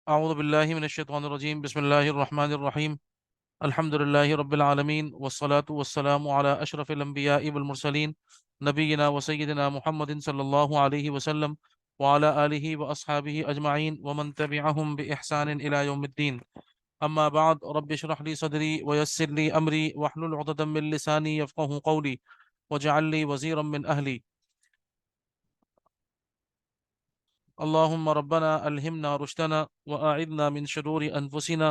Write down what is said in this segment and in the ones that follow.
اعوذ باللہ من الشیطان الرجیم بسم اللہ الرحمن الرحیم الحمد للہ رب العالمین والصلاة والسلام علی اشرف الانبیاء والمرسلین نبینا وسیدنا محمد صلی اللہ علیہ وسلم وعلی آلہ واصحابہ اجمعین ومن تبعہم بإحسان الى یوم الدین اما بعد رب اشرح لی صدری ویسر لی امری واحلل عقدۃ من لسانی یفقهوا قولی واجعل لی وزیرا من اہلی اللهم ربنا ألهمنا رشدنا وأعذنا من شرور أنفسنا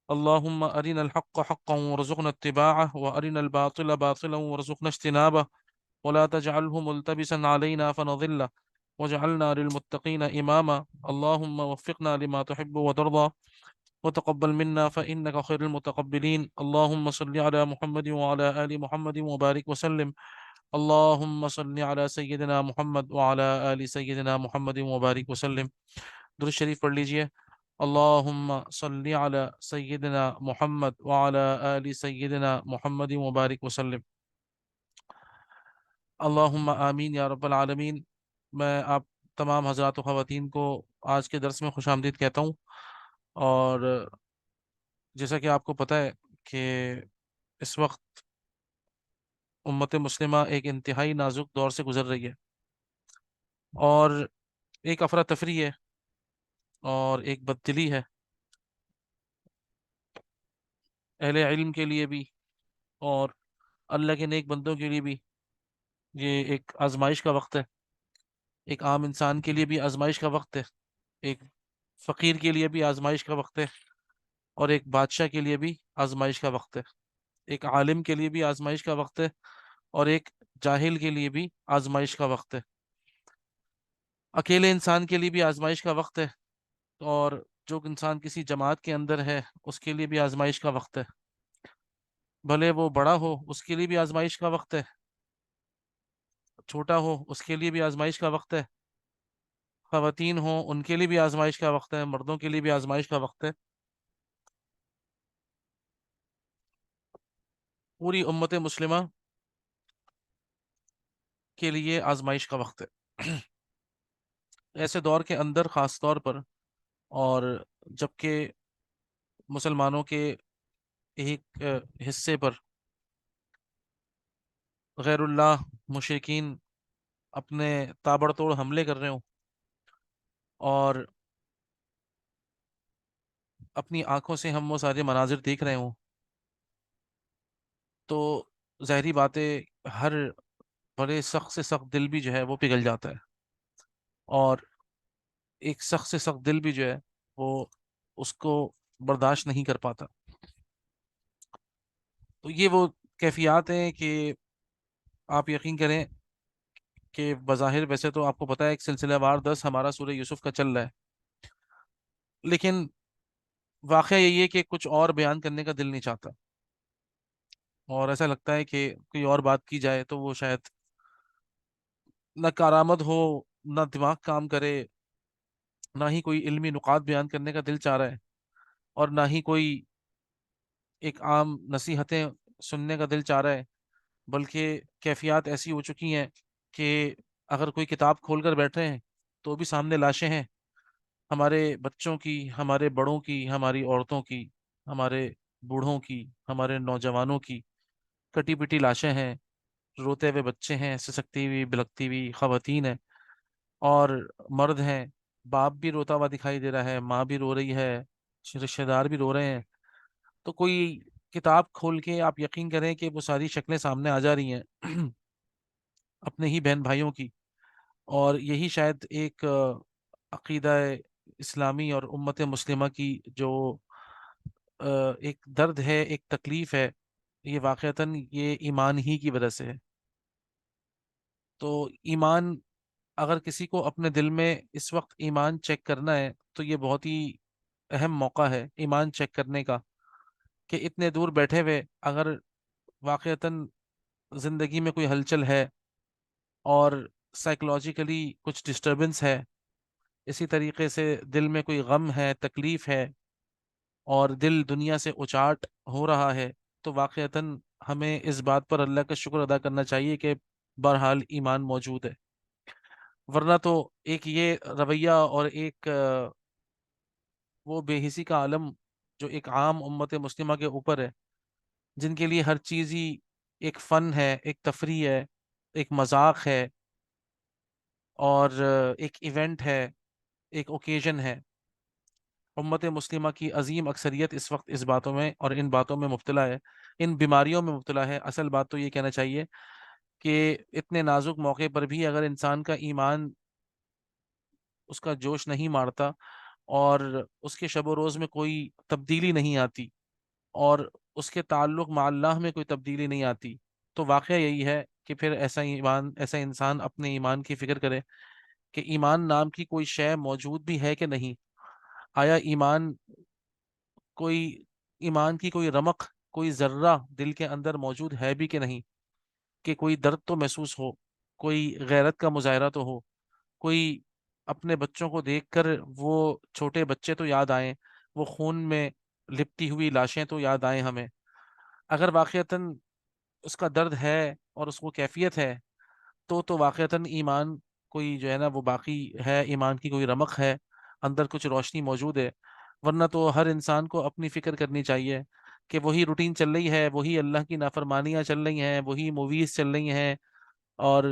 اللهم أرنا الحق حقا وارزقنا اتباعه وأرنا الباطل باطلا وارزقنا اجتنابه ولا تجعله ملتبسا علينا فنضل واجعلنا للمتقين إماما اللهم وفقنا لما تحب وترضى وتقبل منا فإنك خير المتقبلين اللهم صل على محمد وعلى آل محمد وبارك وسلم اللهم صل على سيدنا محمد وعلى آل سيدنا محمد وبارك وسلم درود شریف پڑھ لیجئے اللہم صل علی سیدنا محمد وعلى آل سیدنا محمد وبارک وسلم اللہم آمین یا رب العالمین۔ میں آپ تمام حضرات و خواتین کو آج کے درس میں خوش آمدید کہتا ہوں، اور جیسا کہ آپ کو پتہ ہے کہ اس وقت امت مسلمہ ایک انتہائی نازک دور سے گزر رہی ہے، اور ایک افراتفری ہے اور ایک بددلی ہے، اہل علم کے لیے بھی اور اللہ کے نیک بندوں کے لیے بھی۔ یہ ایک آزمائش کا وقت ہے، ایک عام انسان کے لیے بھی آزمائش کا وقت ہے، ایک فقیر کے لیے بھی آزمائش کا وقت ہے، اور ایک بادشاہ کے لیے بھی آزمائش کا وقت ہے، ایک عالم کے لیے بھی آزمائش کا وقت ہے، اور ایک جاہل کے لیے بھی آزمائش کا وقت ہے، اکیلے انسان کے لیے بھی آزمائش کا وقت ہے، اور جو انسان کسی جماعت کے اندر ہے اس کے لیے بھی آزمائش کا وقت ہے، بھلے وہ بڑا ہو اس کے لیے بھی آزمائش کا وقت ہے، چھوٹا ہو اس کے لیے بھی آزمائش کا وقت ہے، خواتین ہوں ان کے لیے بھی آزمائش کا وقت ہے، مردوں کے لیے بھی آزمائش کا وقت ہے، پوری امت مسلمہ کے لیے آزمائش کا وقت ہے۔ ایسے دور کے اندر خاص طور پر، اور جبکہ مسلمانوں کے ایک حصے پر غیر اللہ مشرکین اپنے تابڑ توڑ حملے کر رہے ہوں اور اپنی آنکھوں سے ہم وہ سارے مناظر دیکھ رہے ہوں، تو ظاہری باتیں ہر بڑے سخت سے سخت دل بھی جو ہے وہ پگھل جاتا ہے، اور ایک سخت سے سخت دل بھی جو ہے وہ اس کو برداشت نہیں کر پاتا۔ تو یہ وہ کیفیات ہیں کہ آپ یقین کریں کہ بظاہر ویسے تو آپ کو پتہ ہے ایک سلسلہ وار 10 ہمارا سورہ یوسف کا چل رہا ہے، لیکن واقعہ یہی ہے کہ کچھ اور بیان کرنے کا دل نہیں چاہتا، اور ایسا لگتا ہے کہ کوئی اور بات کی جائے تو وہ شاید نہ کارآمد ہو، نہ دماغ کام کرے، نہ ہی کوئی علمی نکات بیان کرنے کا دل چاہ رہا ہے، اور نہ ہی کوئی ایک عام نصیحتیں سننے کا دل چاہ رہا ہے، بلکہ کیفیات ایسی ہو چکی ہیں کہ اگر کوئی کتاب کھول کر بیٹھے ہیں تو بھی سامنے لاشیں ہیں، ہمارے بچوں کی، ہمارے بڑوں کی، ہماری عورتوں کی، ہمارے بوڑھوں کی، ہمارے نوجوانوں کی کٹی پٹی لاشیں ہیں، روتے ہوئے بچے ہیں، سسکتی ہوئی بلکتی ہوئی خواتین ہیں، اور مرد ہیں، باپ بھی روتا ہوا دکھائی دے رہا ہے، ماں بھی رو رہی ہے، رشتے دار بھی رو رہے ہیں۔ تو کوئی کتاب کھول کے آپ یقین کریں کہ وہ ساری شکلیں سامنے آ جا رہی ہیں اپنے ہی بہن بھائیوں کی، اور یہی شاید ایک عقیدہ اسلامی اور امت مسلمہ کی جو ایک درد ہے، ایک تکلیف ہے، یہ واقعتاً یہ ایمان ہی کی وجہ سے ہے۔ تو ایمان، اگر کسی کو اپنے دل میں اس وقت ایمان چیک کرنا ہے تو یہ بہت ہی اہم موقع ہے ایمان چیک کرنے کا، کہ اتنے دور بیٹھے ہوئے اگر واقعتاً زندگی میں کوئی ہلچل ہے اور سائیکولوجیکلی کچھ ڈسٹربنس ہے، اسی طریقے سے دل میں کوئی غم ہے، تکلیف ہے، اور دل دنیا سے اچاٹ ہو رہا ہے، تو واقعتاً ہمیں اس بات پر اللہ کا شکر ادا کرنا چاہیے کہ بہرحال ایمان موجود ہے، ورنہ تو ایک یہ رویہ اور ایک وہ بے حسی کا عالم جو ایک عام امت مسلمہ کے اوپر ہے، جن کے لیے ہر چیز ہی ایک فن ہے، ایک تفریح ہے، ایک مذاق ہے، اور ایک ایونٹ ہے، ایک اوکیزن ہے۔ امت مسلمہ کی عظیم اکثریت اس وقت اس باتوں میں اور ان باتوں میں مبتلا ہے، ان بیماریوں میں مبتلا ہے۔ اصل بات تو یہ کہنا چاہیے کہ اتنے نازک موقع پر بھی اگر انسان کا ایمان اس کا جوش نہیں مارتا، اور اس کے شب و روز میں کوئی تبدیلی نہیں آتی، اور اس کے تعلق مع اللہ میں کوئی تبدیلی نہیں آتی، تو واقعہ یہی ہے کہ پھر ایسا انسان اپنے ایمان کی فکر کرے کہ ایمان نام کی کوئی شے موجود بھی ہے کہ نہیں۔ آیا کوئی ایمان کی کوئی رمق، کوئی ذرہ دل کے اندر موجود ہے بھی کہ نہیں، کہ کوئی درد تو محسوس ہو، کوئی غیرت کا مظاہرہ تو ہو، کوئی اپنے بچوں کو دیکھ کر وہ چھوٹے بچے تو یاد آئیں، وہ خون میں لپٹی ہوئی لاشیں تو یاد آئیں ہمیں۔ اگر واقعتاً اس کا درد ہے اور اس کو کیفیت ہے، تو واقعتاً ایمان کوئی جو ہے نا وہ باقی ہے، ایمان کی کوئی رمق ہے، اندر کچھ روشنی موجود ہے۔ ورنہ تو ہر انسان کو اپنی فکر کرنی چاہیے کہ وہی روٹین چل رہی ہے، وہی اللہ کی نافرمانیاں چل رہی ہیں، وہی موویز چل رہی ہیں، اور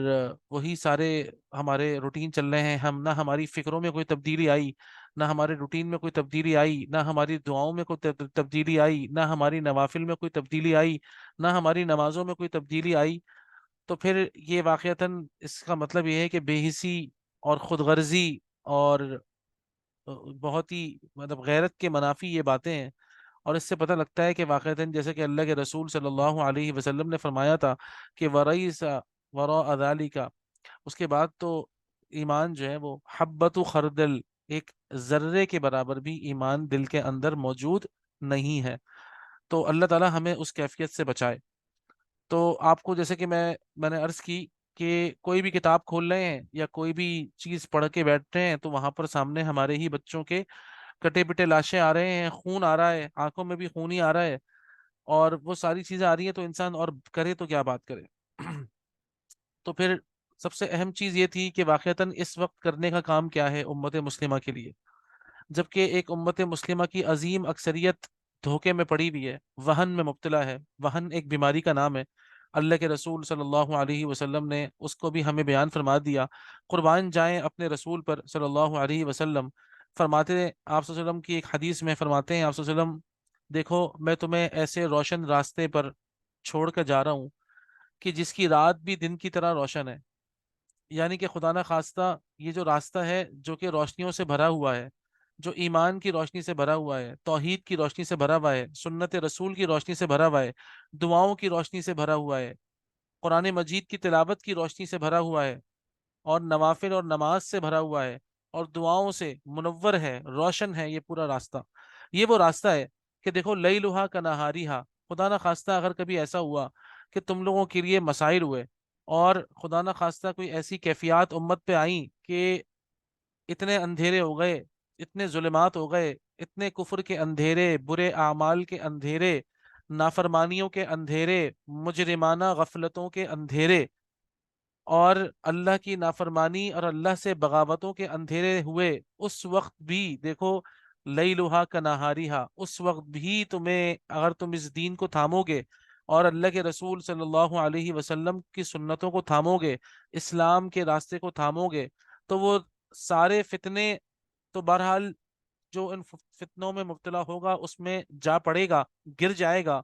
وہی سارے ہمارے روٹین چل رہے ہیں۔ نہ ہماری فکروں میں کوئی تبدیلی آئی، نہ ہمارے روٹین میں کوئی تبدیلی آئی، نہ ہماری دعاؤں میں کوئی تبدیلی آئی، نہ ہماری نوافل میں کوئی تبدیلی آئی، نہ ہماری نمازوں میں کوئی تبدیلی آئی۔ تو پھر یہ واقعتاً اس کا مطلب یہ ہے کہ بے حسی اور خود غرضی اور بہت ہی مطلب غیرت کے منافی یہ باتیں ہیں۔ اور اس سے پتہ لگتا ہے کہ واقعتاً جیسے کہ اللہ کے رسول صلی اللہ علیہ وسلم نے فرمایا تھا کہ ورئیس وراء ذالک، اس کے بعد تو ایمان جو ہے وہ حبۃ خردل، ایک ذرے کے برابر بھی ایمان دل کے اندر موجود نہیں ہے۔ تو اللہ تعالی ہمیں اس کیفیت سے بچائے۔ تو آپ کو جیسے کہ میں نے عرض کی کہ کوئی بھی کتاب کھول رہے ہیں یا کوئی بھی چیز پڑھ کے بیٹھ رہے ہیں، تو وہاں پر سامنے ہمارے ہی بچوں کے کٹے پٹے لاشیں آ رہے ہیں، خون آ رہا ہے، آنکھوں میں بھی خون ہی آ رہا ہے، اور وہ ساری چیزیں آ رہی ہیں، تو انسان اور کرے تو کیا بات کرے۔ تو پھر سب سے اہم چیز یہ تھی کہ واقعتاً اس وقت کرنے کا کام کیا ہے امت مسلمہ کے لیے، جبکہ ایک امت مسلمہ کی عظیم اکثریت دھوکے میں پڑی ہوئی ہے، وہن میں مبتلا ہے۔ وہن ایک بیماری کا نام ہے۔ اللہ کے رسول صلی اللہ علیہ وسلم نے اس کو بھی ہمیں بیان فرما دیا۔ قربان جائیں اپنے رسول پر صلی اللہ علیہ وسلم۔ فرماتے ہیں آپ صلی اللہ علیہ وسلم کی ایک حدیث میں، فرماتے ہیں آپ صلی اللہ علیہ وسلم، دیکھو میں تمہیں ایسے روشن راستے پر چھوڑ کر جا رہا ہوں کہ جس کی رات بھی دن کی طرح روشن ہے۔ یعنی کہ خدا نہ خواستہ یہ جو راستہ ہے جو کہ روشنیوں سے بھرا ہوا ہے، جو ایمان کی روشنی سے بھرا ہوا ہے، توحید کی روشنی سے بھرا ہوا ہے، سنت رسول کی روشنی سے بھرا ہوا ہے، دعاؤں کی روشنی سے بھرا ہوا ہے، قرآن مجید کی تلاوت کی روشنی سے بھرا ہوا ہے، اور نوافل اور نماز سے بھرا ہوا ہے، اور دعاؤں سے منور ہے، روشن ہے یہ پورا راستہ۔ یہ وہ راستہ ہے کہ دیکھو لیلھا کنہاریھا۔ خدا نہ خواستہ اگر کبھی ایسا ہوا کہ تم لوگوں کے لیے مسائل ہوئے، اور خدا نہ خواستہ کوئی ایسی کیفیات امت پہ آئیں کہ اتنے اندھیرے ہو گئے، اتنے ظلمات ہو گئے، اتنے کفر کے اندھیرے، برے اعمال کے اندھیرے، نافرمانیوں کے اندھیرے، مجرمانہ غفلتوں کے اندھیرے، اور اللہ کی نافرمانی اور اللہ سے بغاوتوں کے اندھیرے ہوئے، اس وقت بھی دیکھو لیلھا کنہاریھا، اس وقت بھی تمہیں، اگر تم اس دین کو تھامو گے اور اللہ کے رسول صلی اللہ علیہ وسلم کی سنتوں کو تھامو گے، اسلام کے راستے کو تھامو گے، تو وہ سارے فتنے تو بہرحال جو ان فتنوں میں مبتلا ہوگا اس میں جا پڑے گا، گر جائے گا،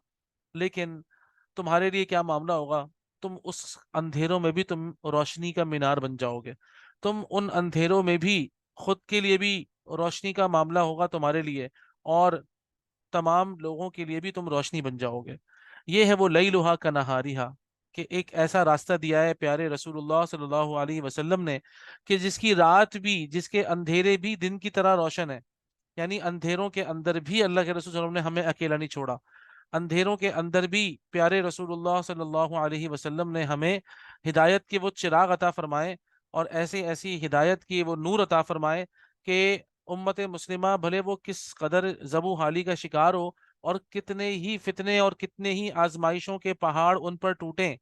لیکن تمہارے لیے کیا معاملہ ہوگا؟ تم اس اندھیروں میں بھی تم روشنی کا مینار بن جاؤ گے۔ تم ان اندھیروں میں بھی خود کے لیے بھی روشنی کا معاملہ ہوگا تمہارے لیے، اور تمام لوگوں کے لیے بھی تم روشنی بن جاؤ گے۔ یہ ہے وہ لیلھا کنہاریھا، کہ ایک ایسا راستہ دیا ہے پیارے رسول اللہ صلی اللہ علیہ وسلم نے کہ جس کی رات بھی، جس کے اندھیرے بھی دن کی طرح روشن ہے۔ یعنی اندھیروں کے اندر بھی اللہ کے رسول صلی اللہ علیہ وسلم نے ہمیں اکیلا نہیں چھوڑا، اندھیروں کے اندر بھی پیارے رسول اللہ صلی اللہ علیہ وسلم نے ہمیں ہدایت کے وہ چراغ عطا فرمائے، اور ایسی ایسی ہدایت کی وہ نور عطا فرمائے کہ امت مسلمہ بھلے وہ کس قدر زبو حالی کا شکار ہو، اور کتنے ہی فتنے اور کتنے ہی آزمائشوں کے پہاڑ ان پر ٹوٹیں،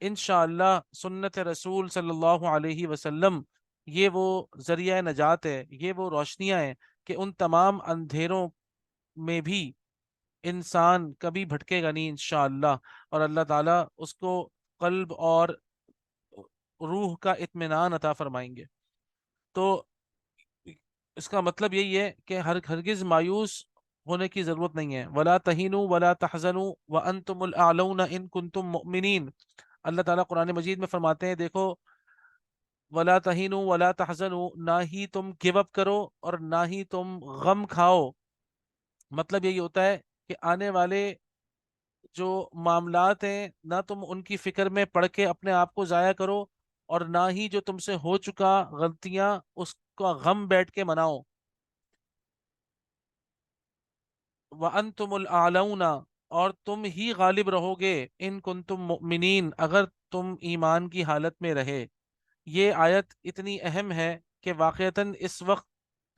انشاءاللہ سنت رسول صلی اللہ علیہ وسلم یہ وہ ذریعہ نجات ہے، یہ وہ روشنیاں ہیں کہ ان تمام اندھیروں میں بھی انسان کبھی بھٹکے گا نہیں انشاءاللہ، اور اللہ تعالیٰ اس کو قلب اور روح کا اطمینان عطا فرمائیں گے۔ تو اس کا مطلب یہی ہے کہ ہرگز مایوس ہونے کی ضرورت نہیں ہے۔ ولا تہینوا ولا تحزنوا وانتم الاعلون ان کنتم مؤمنین۔ اللہ تعالیٰ قرآن مجید میں فرماتے ہیں دیکھو، ولا تہینوا ولا تحزنوا، نہ ہی تم گیو اپ کرو اور نہ ہی تم غم کھاؤ۔ مطلب یہی ہوتا ہے کہ آنے والے جو معاملات ہیں نہ تم ان کی فکر میں پڑھ کے اپنے آپ کو ضائع کرو، اور نہ ہی جو تم سے ہو چکا غلطیاں اس کا غم بیٹھ کے مناؤ۔ وَأَنْتُمُ الْأَعْلَوْنَ، اور تم ہی غالب رہو گے، ان کنتم مؤمنین، اگر تم ایمان کی حالت میں رہے۔ یہ آیت اتنی اہم ہے کہ واقعتاً اس وقت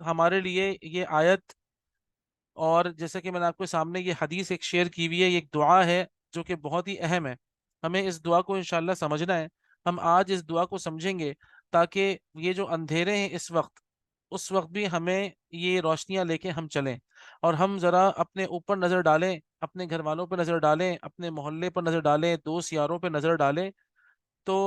ہمارے لیے یہ آیت، اور جیسے کہ میں نے آپ کے سامنے یہ حدیث ایک شیئر کی ہوئی ہے، یہ ایک دعا ہے جو کہ بہت ہی اہم ہے۔ ہمیں اس دعا کو انشاءاللہ سمجھنا ہے۔ ہم آج اس دعا کو سمجھیں گے تاکہ یہ جو اندھیرے ہیں اس وقت، اس وقت بھی ہمیں یہ روشنیاں لے کے ہم چلیں، اور ہم ذرا اپنے اوپر نظر ڈالیں، اپنے گھر والوں پہ نظر ڈالیں، اپنے محلے پر نظر ڈالیں، دوست یاروں پہ نظر ڈالیں، تو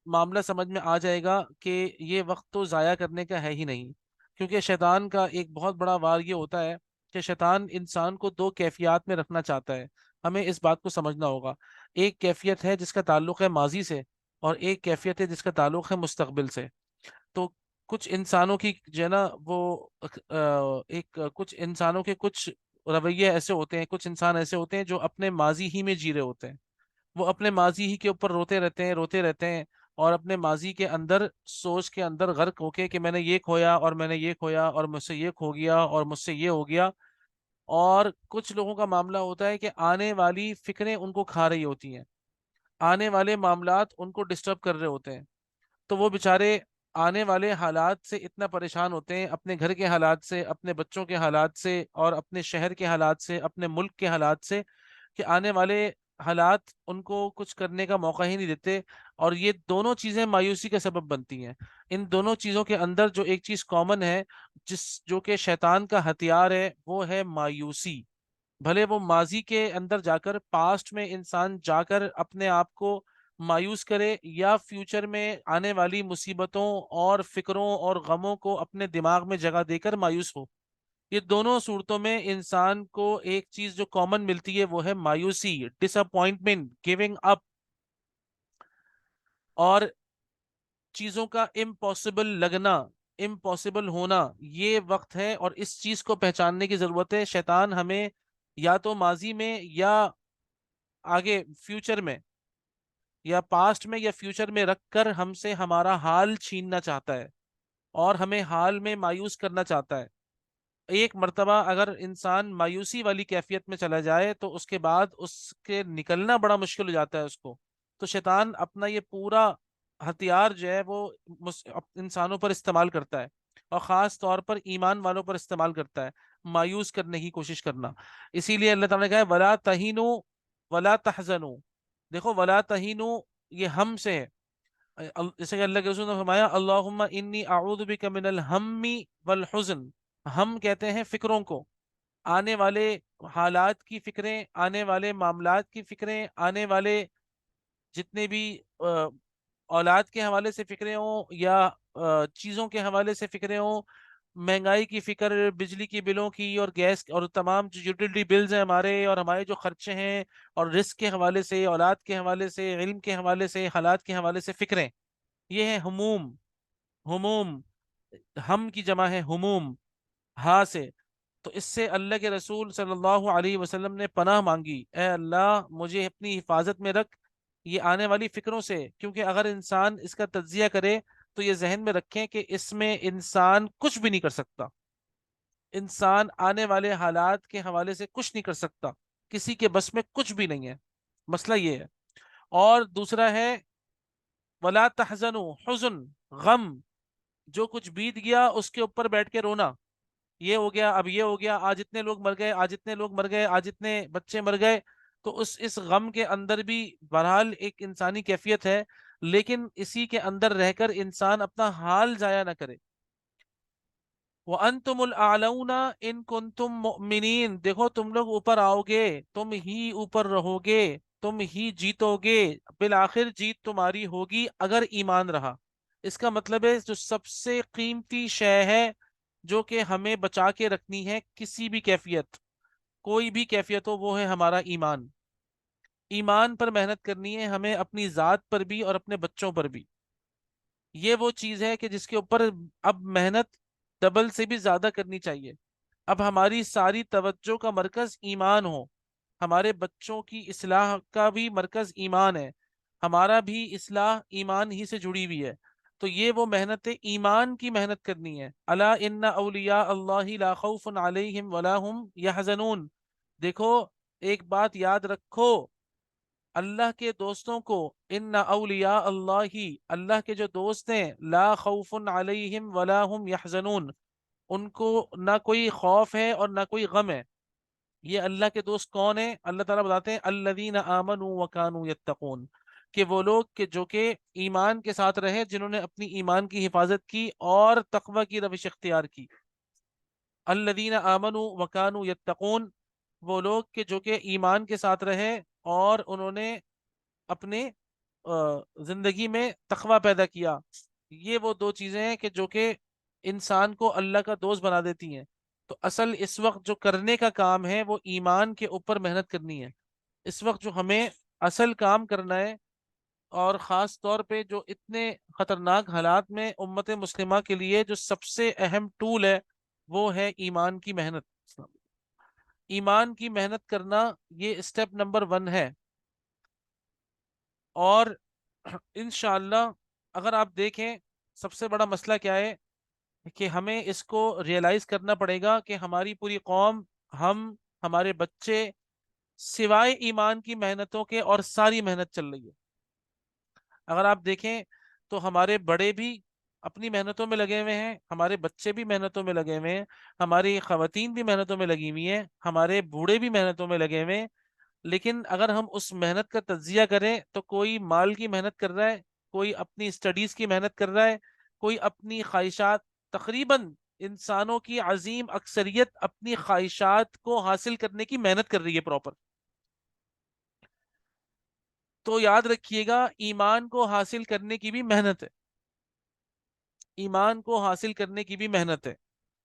معاملہ سمجھ میں آ جائے گا کہ یہ وقت تو ضائع کرنے کا ہے ہی نہیں۔ کیونکہ شیطان کا ایک بہت بڑا وار یہ ہوتا ہے کہ شیطان انسان کو دو کیفیات میں رکھنا چاہتا ہے۔ ہمیں اس بات کو سمجھنا ہوگا۔ ایک کیفیت ہے جس کا تعلق ہے ماضی سے، اور ایک کیفیت ہے جس کا تعلق ہے مستقبل سے۔ تو کچھ انسانوں کی جو ہے نا وہ کچھ انسانوں کے کچھ رویے ایسے ہوتے ہیں، کچھ انسان ایسے ہوتے ہیں جو اپنے ماضی ہی میں جی رہے ہوتے ہیں۔ وہ اپنے ماضی ہی کے اوپر روتے رہتے ہیں، روتے رہتے ہیں، اور اپنے ماضی کے اندر سوچ کے اندر غرق ہو کے کہ میں نے یہ کھویا اور میں نے یہ کھویا اور مجھ سے یہ کھو گیا اور مجھ سے یہ ہو گیا۔ اور کچھ لوگوں کا معاملہ ہوتا ہے کہ آنے والی فکریں ان کو کھا رہی ہوتی ہیں، آنے والے معاملات ان کو ڈسٹرب کر رہے ہوتے ہیں، تو وہ بےچارے آنے والے حالات سے اتنا پریشان ہوتے ہیں، اپنے گھر کے حالات سے، اپنے بچوں کے حالات سے، اور اپنے شہر کے حالات سے، اپنے ملک کے حالات سے، کہ آنے والے حالات ان کو کچھ کرنے کا موقع ہی نہیں دیتے۔ اور یہ دونوں چیزیں مایوسی کا سبب بنتی ہیں۔ ان دونوں چیزوں کے اندر جو ایک چیز کامن ہے، جو کہ شیطان کا ہتھیار ہے، وہ ہے مایوسی۔ بھلے وہ ماضی کے اندر جا کر، پاسٹ میں انسان جا کر اپنے آپ کو مایوس کرے، یا فیوچر میں آنے والی مصیبتوں اور فکروں اور غموں کو اپنے دماغ میں جگہ دے کر مایوس ہو، یہ دونوں صورتوں میں انسان کو ایک چیز جو کامن ملتی ہے وہ ہے مایوسی، ڈس اپوائنٹمنٹ، گیونگ اپ، اور چیزوں کا امپاسبل لگنا، امپاسبل ہونا۔ یہ وقت ہے، اور اس چیز کو پہچاننے کی ضرورت ہے۔ شیطان ہمیں یا تو ماضی میں یا آگے فیوچر میں، یا پاسٹ میں یا فیوچر میں رکھ کر ہم سے ہمارا حال چھیننا چاہتا ہے، اور ہمیں حال میں مایوس کرنا چاہتا ہے۔ ایک مرتبہ اگر انسان مایوسی والی کیفیت میں چلا جائے تو اس کے بعد اس کے نکلنا بڑا مشکل ہو جاتا ہے اس کو۔ تو شیطان اپنا یہ پورا ہتھیار جو ہے وہ انسانوں پر استعمال کرتا ہے، اور خاص طور پر ایمان والوں پر استعمال کرتا ہے، مایوس کرنے کی کوشش کرنا۔ اسی لیے اللہ تعالیٰ نے کہا ہے ولا تہینوا ولا تحزنوا۔ دیکھو ولا تہینوا یہ ہم سے ہے، جیسے کہ اللہ کے رسول نے فرمایا اللہم انی اعوذ بک من الہم والحزن۔ ہم کہتے ہیں فکروں کو، آنے والے حالات کی فکریں، آنے والے معاملات کی فکریں، آنے والے جتنے بھی اولاد کے حوالے سے فکریں ہوں، یا چیزوں کے حوالے سے فکریں ہوں، مہنگائی کی فکر، بجلی کی بلوں کی اور گیس اور تمام جو یوٹیلٹی بلز ہیں ہمارے، اور ہمارے جو خرچے ہیں، اور رزق کے حوالے سے، اولاد کے حوالے سے، علم کے حوالے سے، حالات کے حوالے سے فکریں، یہ ہے ہموم۔ ہموم، ہم کی جمع ہے ہموم، ہاں سے۔ تو اس سے اللہ کے رسول صلی اللہ علیہ وسلم نے پناہ مانگی، اے اللہ مجھے اپنی حفاظت میں رکھ یہ آنے والی فکروں سے، کیونکہ اگر انسان اس کا تجزیہ کرے تو یہ ذہن میں رکھیں کہ اس میں انسان کچھ بھی نہیں کر سکتا۔ انسان آنے والے حالات کے حوالے سے کچھ نہیں کر سکتا، کسی کے بس میں کچھ بھی نہیں ہے۔ مسئلہ یہ ہے۔ اور دوسرا ہے ولا تحزنوا، حزن، غم، جو کچھ بیت گیا اس کے اوپر بیٹھ کے رونا، یہ ہو گیا، اب یہ ہو گیا، آج اتنے لوگ مر گئے، آج اتنے لوگ مر گئے، آج اتنے بچے مر گئے۔ تو اس غم کے اندر بھی بہرحال ایک انسانی کیفیت ہے، لیکن اسی کے اندر رہ کر انسان اپنا حال ضائع نہ کرے۔ وَأَنْتُمُ الْأَعْلَوْنَ إِن كُنْتُم مُؤْمِنِينَ، دیکھو تم لوگ اوپر آؤ گے، تم ہی اوپر رہو گے، تم ہی جیتو گے، بالآخر جیت تمہاری ہوگی اگر ایمان رہا۔ اس کا مطلب ہے جو سب سے قیمتی شے ہے جو کہ ہمیں بچا کے رکھنی ہے کسی بھی کیفیت، کوئی بھی کیفیت ہو، وہ ہے ہمارا ایمان۔ ایمان پر محنت کرنی ہے ہمیں، اپنی ذات پر بھی اور اپنے بچوں پر بھی۔ یہ وہ چیز ہے کہ جس کے اوپر اب محنت ڈبل سے بھی زیادہ کرنی چاہیے۔ اب ہماری ساری توجہ کا مرکز ایمان ہو، ہمارے بچوں کی اصلاح کا بھی مرکز ایمان ہے، ہمارا بھی اصلاح ایمان ہی سے جڑی ہوئی ہے۔ تو یہ وہ محنت ایمان کی محنت کرنی ہے۔ الا ان اولیاء اللہ لا خوف علیہم ولا هم يحزنون، دیکھو ایک بات یاد رکھو، اللہ کے دوستوں کو، ان اولیاء اللہ، اللہ کے جو دوست ہیں، لا خوف علیہم ولا هم يحزنون، ان کو نہ کوئی خوف ہے اور نہ کوئی غم ہے۔ یہ اللہ کے دوست کون ہیں؟ اللہ تعالیٰ بتاتے ہیں الذین آمنوا وکانوا یتقون، کہ وہ لوگ کہ جو کہ ایمان کے ساتھ رہے، جنہوں نے اپنی ایمان کی حفاظت کی اور تقوی کی روش اختیار کی۔ الذین آمنوا وکانوا یتقون، وہ لوگ کہ جو کہ ایمان کے ساتھ رہے اور انہوں نے اپنے زندگی میں تقوی پیدا کیا۔ یہ وہ دو چیزیں ہیں کہ جو کہ انسان کو اللہ کا دوست بنا دیتی ہیں۔ تو اصل اس وقت جو کرنے کا کام ہے وہ ایمان کے اوپر محنت کرنی ہے۔ اس وقت جو ہمیں اصل کام کرنا ہے، اور خاص طور پہ جو اتنے خطرناک حالات میں امت مسلمہ کے لیے جو سب سے اہم ٹول ہے وہ ہے ایمان کی محنت۔ ایمان کی محنت کرنا یہ اسٹیپ نمبر 1 ہے۔ اور انشاءاللہ اگر آپ دیکھیں سب سے بڑا مسئلہ کیا ہے کہ ہمیں اس کو ریئلائز کرنا پڑے گا کہ ہماری پوری قوم، ہم، ہمارے بچے، سوائے ایمان کی محنتوں کے اور ساری محنت چل رہی ہے۔ اگر آپ دیکھیں تو ہمارے بڑے بھی اپنی محنتوں میں لگے ہوئے ہیں، ہمارے بچے بھی محنتوں میں لگے ہوئے ہیں، ہماری خواتین بھی محنتوں میں لگی ہوئی ہیں، ہمارے بوڑھے بھی محنتوں میں لگے ہوئے ہیں۔ لیکن اگر ہم اس محنت کا تجزیہ کریں تو کوئی مال کی محنت کر رہا ہے، کوئی اپنی اسٹڈیز کی محنت کر رہا ہے، کوئی اپنی خواہشات، تقریباً انسانوں کی عظیم اکثریت اپنی خواہشات کو حاصل کرنے کی محنت کر رہی ہے پراپر۔ تو یاد رکھیے گا ایمان کو حاصل کرنے کی بھی محنت ہے، ایمان کو حاصل کرنے کی بھی محنت ہے۔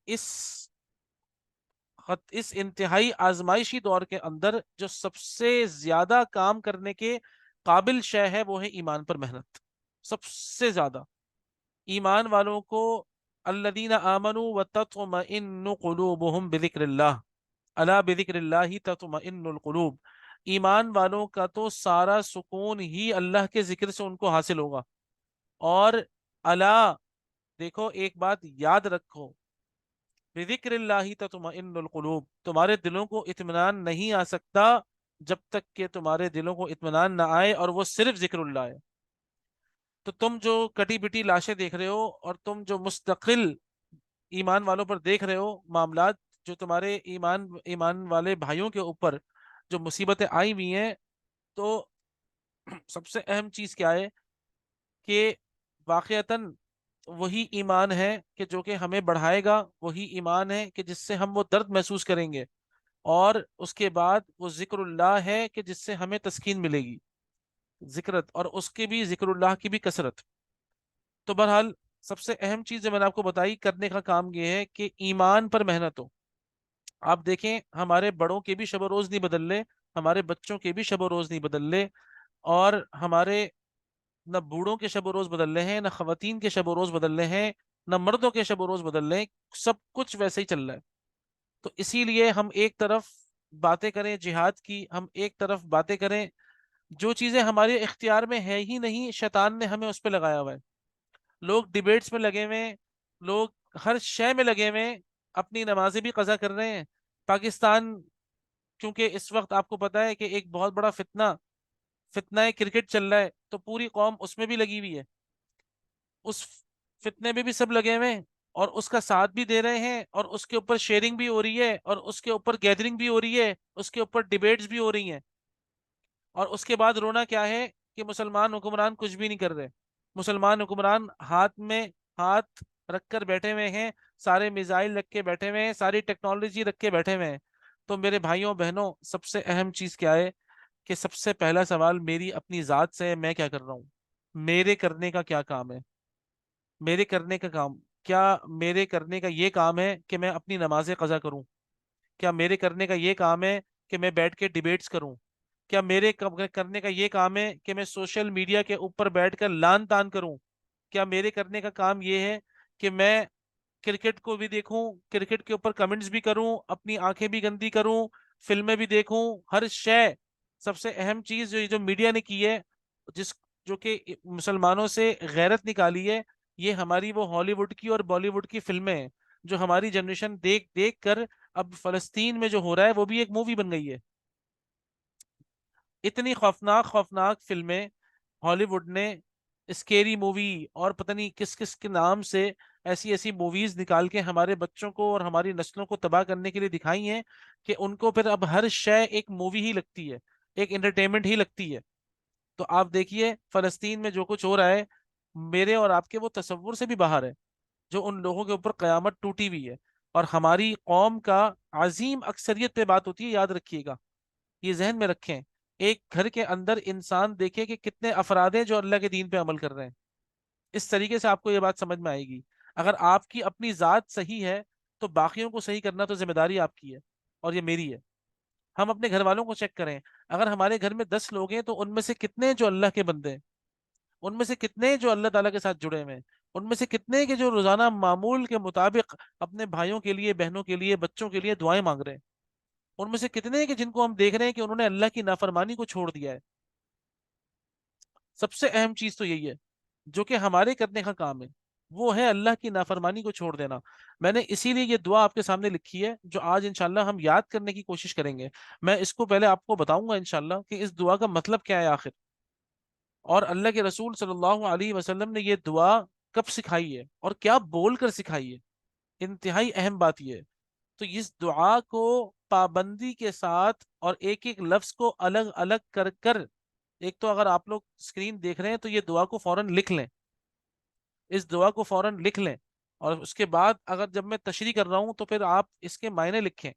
اس اس انتہائی آزمائشی دور کے اندر جو سب سے زیادہ کام کرنے کے قابل شے ہے وہ ہے ایمان پر محنت، سب سے زیادہ۔ ایمان والوں کو الذین آمنوا وتطمئن قلوبهم بذکر اللہ، الا بذکر اللہ تطمئن القلوب، ایمان والوں کا تو سارا سکون ہی اللہ کے ذکر سے ان کو حاصل ہوگا۔ اور الا، دیکھو ایک بات یاد رکھو، بذکر اللہ تطمئن القلوب، تمہارے دلوں کو اطمینان نہیں آ سکتا جب تک کہ تمہارے دلوں کو اطمینان نہ آئے اور وہ صرف ذکر اللہ ہے۔ تو تم جو کٹی بٹی لاشیں دیکھ رہے ہو اور تم جو مستقل ایمان والوں پر دیکھ رہے ہو معاملات، جو تمہارے ایمان والے بھائیوں کے اوپر جو مصیبتیں آئی ہوئی ہیں، تو سب سے اہم چیز کیا ہے کہ واقعتاً وہی ایمان ہے کہ جو کہ ہمیں بڑھائے گا، وہی ایمان ہے کہ جس سے ہم وہ درد محسوس کریں گے، اور اس کے بعد وہ ذکر اللہ ہے کہ جس سے ہمیں تسکین ملے گی، ذکرت، اور اس کے بھی ذکر اللہ کی بھی کثرت۔ تو بہرحال سب سے اہم چیز جو میں نے آپ کو بتائی کرنے کا کام یہ ہے کہ ایمان پر محنت ہو۔ آپ دیکھیں ہمارے بڑوں کے بھی شب و روز نہیں بدل رہے، ہمارے بچوں کے بھی شب و روز نہیں بدل رہے، اور ہمارے نہ بوڑھوں کے شب و روز بدل رہے ہیں، نہ خواتین کے شب و روز بدل رہے ہیں، نہ مردوں کے شب و روز بدل رہے ہیں، سب کچھ ویسے ہی چل رہا ہے۔ تو اسی لیے ہم ایک طرف باتیں کریں جہاد کی، ہم ایک طرف باتیں کریں جو چیزیں ہمارے اختیار میں ہے ہی نہیں، شیطان نے ہمیں اس پہ لگایا ہوا ہے۔ لوگ ڈیبیٹس میں لگے ہوئے ہیں، لوگ ہر شے میں لگے ہوئے ہیں، اپنی نمازیں بھی قضا کر رہے ہیں۔ پاکستان، کیونکہ اس وقت آپ کو پتا ہے کہ ایک بہت بڑا فتنہ کرکٹ چل رہا ہے، تو پوری قوم اس میں بھی لگی ہوئی ہے، اس فتنے میں بھی سب لگے ہوئے ہیں، اور اس کا ساتھ بھی دے رہے ہیں، اور اس کے اوپر شیئرنگ بھی ہو رہی ہے، اور اس کے اوپر گیدرنگ بھی ہو رہی ہے، اس کے اوپر ڈیبیٹس بھی ہو رہی ہیں۔ اور اس کے بعد رونا کیا ہے کہ مسلمان حکمران کچھ بھی نہیں کر رہے، مسلمان حکمران ہاتھ میں ہاتھ رکھ کر بیٹھے ہوئے ہیں، سارے میزائل رکھ کے بیٹھے ہوئے ہیں، ساری ٹیکنالوجی رکھ کے بیٹھے ہوئے ہیں۔ تو میرے بھائیوں بہنوں، سب سے اہم چیز کیا ہے کہ سب سے پہلا سوال میری اپنی ذات سے ہے، میں کیا کر رہا ہوں؟ میرے کرنے کا کیا کام ہے؟ میرے کرنے کا کام کیا؟ میرے کرنے کا یہ کام ہے کہ میں اپنی نمازیں قضا کروں؟ کیا میرے کرنے کا یہ کام ہے کہ میں بیٹھ کے ڈیبیٹس کروں؟ کیا میرے کرنے کا یہ کام ہے کہ میں سوشل میڈیا کے اوپر بیٹھ کر لان تان کروں؟ کیا میرے کرنے کا کام یہ ہے کہ میں کرکٹ کو بھی دیکھوں، کرکٹ کے اوپر کمنٹس بھی کروں، اپنی آنکھیں بھی گندی کروں، فلمیں بھی دیکھوں، ہر شے؟ سب سے اہم چیز جو میڈیا نے کی ہے، جس جو کہ مسلمانوں سے غیرت نکالی ہے، یہ ہماری وہ ہالی ووڈ کی اور بالی ووڈ کی فلمیں ہیں، جو ہماری جنریشن دیکھ دیکھ کر اب فلسطین میں جو ہو رہا ہے وہ بھی ایک مووی بن گئی ہے۔ اتنی خوفناک خوفناک فلمیں ہالی ووڈ نے، اسکیری مووی اور پتہ نہیں کس کس کے نام سے ایسی ایسی موویز نکال کے ہمارے بچوں کو اور ہماری نسلوں کو تباہ کرنے کے لیے دکھائی ہیں کہ ان کو پھر اب ہر شے ایک مووی ہی لگتی ہے، ایک انٹرٹینمنٹ ہی لگتی ہے۔ تو آپ دیکھیے فلسطین میں جو کچھ ہو رہا ہے، میرے اور آپ کے وہ تصور سے بھی باہر ہے، جو ان لوگوں کے اوپر قیامت ٹوٹی ہوئی ہے۔ اور ہماری قوم کا عظیم اکثریت پہ بات ہوتی ہے، یاد رکھیے گا، یہ ذہن میں رکھیں۔ ایک گھر کے اندر انسان دیکھے کہ کتنے افراد ہیں جو اللہ کے دین پہ عمل کر رہے ہیں۔ اس طریقے سے آپ کو یہ بات سمجھ میں آئے گی۔ اگر آپ کی اپنی ذات صحیح ہے تو باقیوں کو صحیح کرنا تو ذمہ داری آپ کی ہے اور یہ میری ہے۔ ہم اپنے گھر والوں کو چیک کریں، اگر ہمارے گھر میں 10 لوگ ہیں تو ان میں سے کتنے جو اللہ کے بندے ہیں، ان میں سے کتنے جو اللہ تعالیٰ کے ساتھ جڑے ہوئے ہیں، ان میں سے کتنے کے جو روزانہ معمول کے مطابق اپنے بھائیوں کے لیے، بہنوں کے لیے، بچوں کے لیے دعائیں مانگ رہے ہیں، ان میں سے کتنے کے جن کو ہم دیکھ رہے ہیں کہ انہوں نے اللہ کی نافرمانی کو چھوڑ دیا ہے۔ سب سے اہم چیز تو یہی ہے جو کہ ہمارے کرنے کا کام ہے، وہ ہے اللہ کی نافرمانی کو چھوڑ دینا۔ میں نے اسی لیے یہ دعا آپ کے سامنے لکھی ہے جو آج انشاءاللہ ہم یاد کرنے کی کوشش کریں گے۔ میں اس کو پہلے آپ کو بتاؤں گا انشاءاللہ کہ اس دعا کا مطلب کیا ہے آخر، اور اللہ کے رسول صلی اللہ علیہ وسلم نے یہ دعا کب سکھائی ہے اور کیا بول کر سکھائی ہے، انتہائی اہم بات یہ ہے۔ تو اس دعا کو پابندی کے ساتھ اور ایک ایک لفظ کو الگ الگ کر کر، ایک تو اگر آپ لوگ اسکرین دیکھ رہے ہیں تو یہ دعا کو فوراً لکھ لیں، اس دعا کو فوراً لکھ لیں، اور اس کے بعد اگر جب میں تشریح کر رہا ہوں تو پھر آپ اس کے معنی لکھیں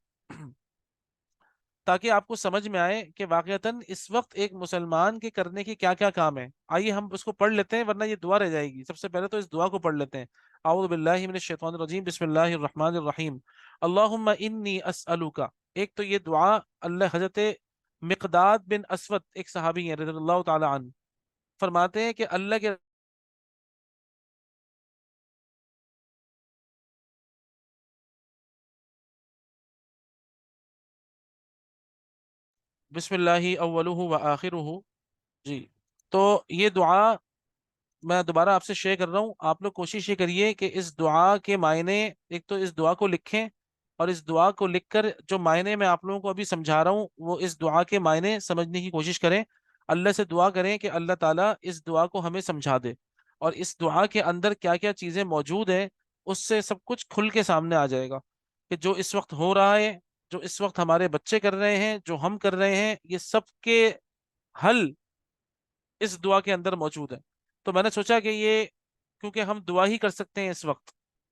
تاکہ آپ کو سمجھ میں آئے کہ واقعتاً اس وقت ایک مسلمان کے کرنے کے کیا کیا کام ہیں۔ آئیے ہم اس کو پڑھ لیتے ہیں ورنہ یہ دعا رہ جائے گی۔ سب سے پہلے تو اس دعا کو پڑھ لیتے ہیں۔ اعوذ باللہ من الشیطان الرجیم، بسم اللہ الرحمن الرحیم، اللہم انی اسألوکا۔ ایک تو یہ دعا اللہ حضرت مقداد بن اسود ایک صحابی ہیں رضی اللہ تعالی عنہ فرماتے ہیں کہ اللہ کے بسم اللہ اولہ و آخرہ، جی، تو یہ دعا میں دوبارہ آپ سے شیئر کر رہا ہوں۔ آپ لوگ کوشش یہ کریے کہ اس دعا کے معنی، ایک تو اس دعا کو لکھیں، اور اس دعا کو لکھ کر جو معنی میں آپ لوگوں کو ابھی سمجھا رہا ہوں وہ اس دعا کے معنی سمجھنے کی کوشش کریں۔ اللہ سے دعا کریں کہ اللہ تعالیٰ اس دعا کو ہمیں سمجھا دے، اور اس دعا کے اندر کیا کیا چیزیں موجود ہیں اس سے سب کچھ کھل کے سامنے آ جائے گا کہ جو اس وقت ہو رہا ہے، جو اس وقت ہمارے بچے کر رہے ہیں، جو ہم کر رہے ہیں، یہ سب کے حل اس دعا کے اندر موجود ہے۔ تو میں نے سوچا کہ یہ، کیونکہ ہم دعا ہی کر سکتے ہیں اس وقت،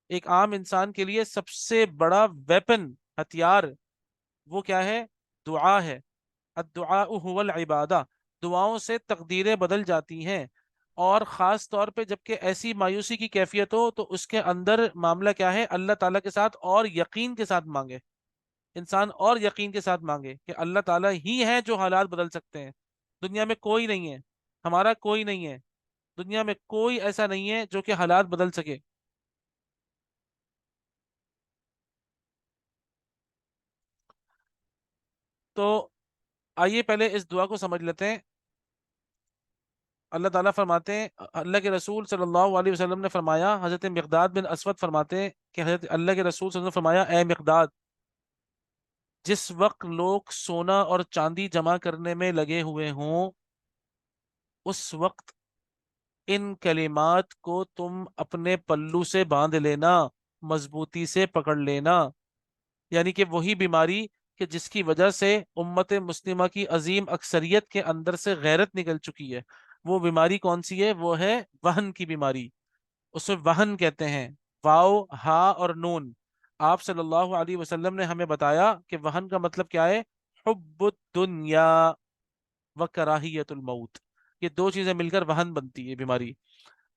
ایک عام انسان کے لیے سب سے بڑا ویپن، ہتھیار، وہ کیا ہے؟ دعا ہے۔ الدعاء هو العبادہ، دعاؤں سے تقدیریں بدل جاتی ہیں، اور خاص طور پہ جب کہ ایسی مایوسی کی کیفیت ہو تو اس کے اندر معاملہ کیا ہے؟ اللہ تعالیٰ کے ساتھ اور یقین کے ساتھ مانگے، انسان اور یقین کے ساتھ مانگے کہ اللہ تعالیٰ ہی ہے جو حالات بدل سکتے ہیں، دنیا میں کوئی نہیں ہے، ہمارا کوئی نہیں ہے، دنیا میں کوئی ایسا نہیں ہے جو کہ حالات بدل سکے۔ تو آئیے پہلے اس دعا کو سمجھ لیتے ہیں۔ اللہ تعالیٰ فرماتے ہیں، اللہ کے رسول صلی اللہ علیہ وسلم نے فرمایا، حضرت مقداد بن اسود فرماتے ہیں کہ حضرت اللہ کے رسول صلی اللہ علیہ وسلم نے فرمایا، اے مقداد، جس وقت لوگ سونا اور چاندی جمع کرنے میں لگے ہوئے ہوں، اس وقت ان کلمات کو تم اپنے پلو سے باندھ لینا، مضبوطی سے پکڑ لینا۔ یعنی کہ وہی بیماری کہ جس کی وجہ سے امت مسلمہ کی عظیم اکثریت کے اندر سے غیرت نکل چکی ہے، وہ بیماری کون سی ہے؟ وہ ہے وہن کی بیماری، اسے وہن کہتے ہیں، واو ہا اور نون، آپ صلی اللہ علیہ وسلم نے ہمیں بتایا کہ وہن کا مطلب کیا ہے؟ حب الدنیا و کراہیت الموت. یہ دو چیزیں مل کر وہن بنتی ہے، بیماری.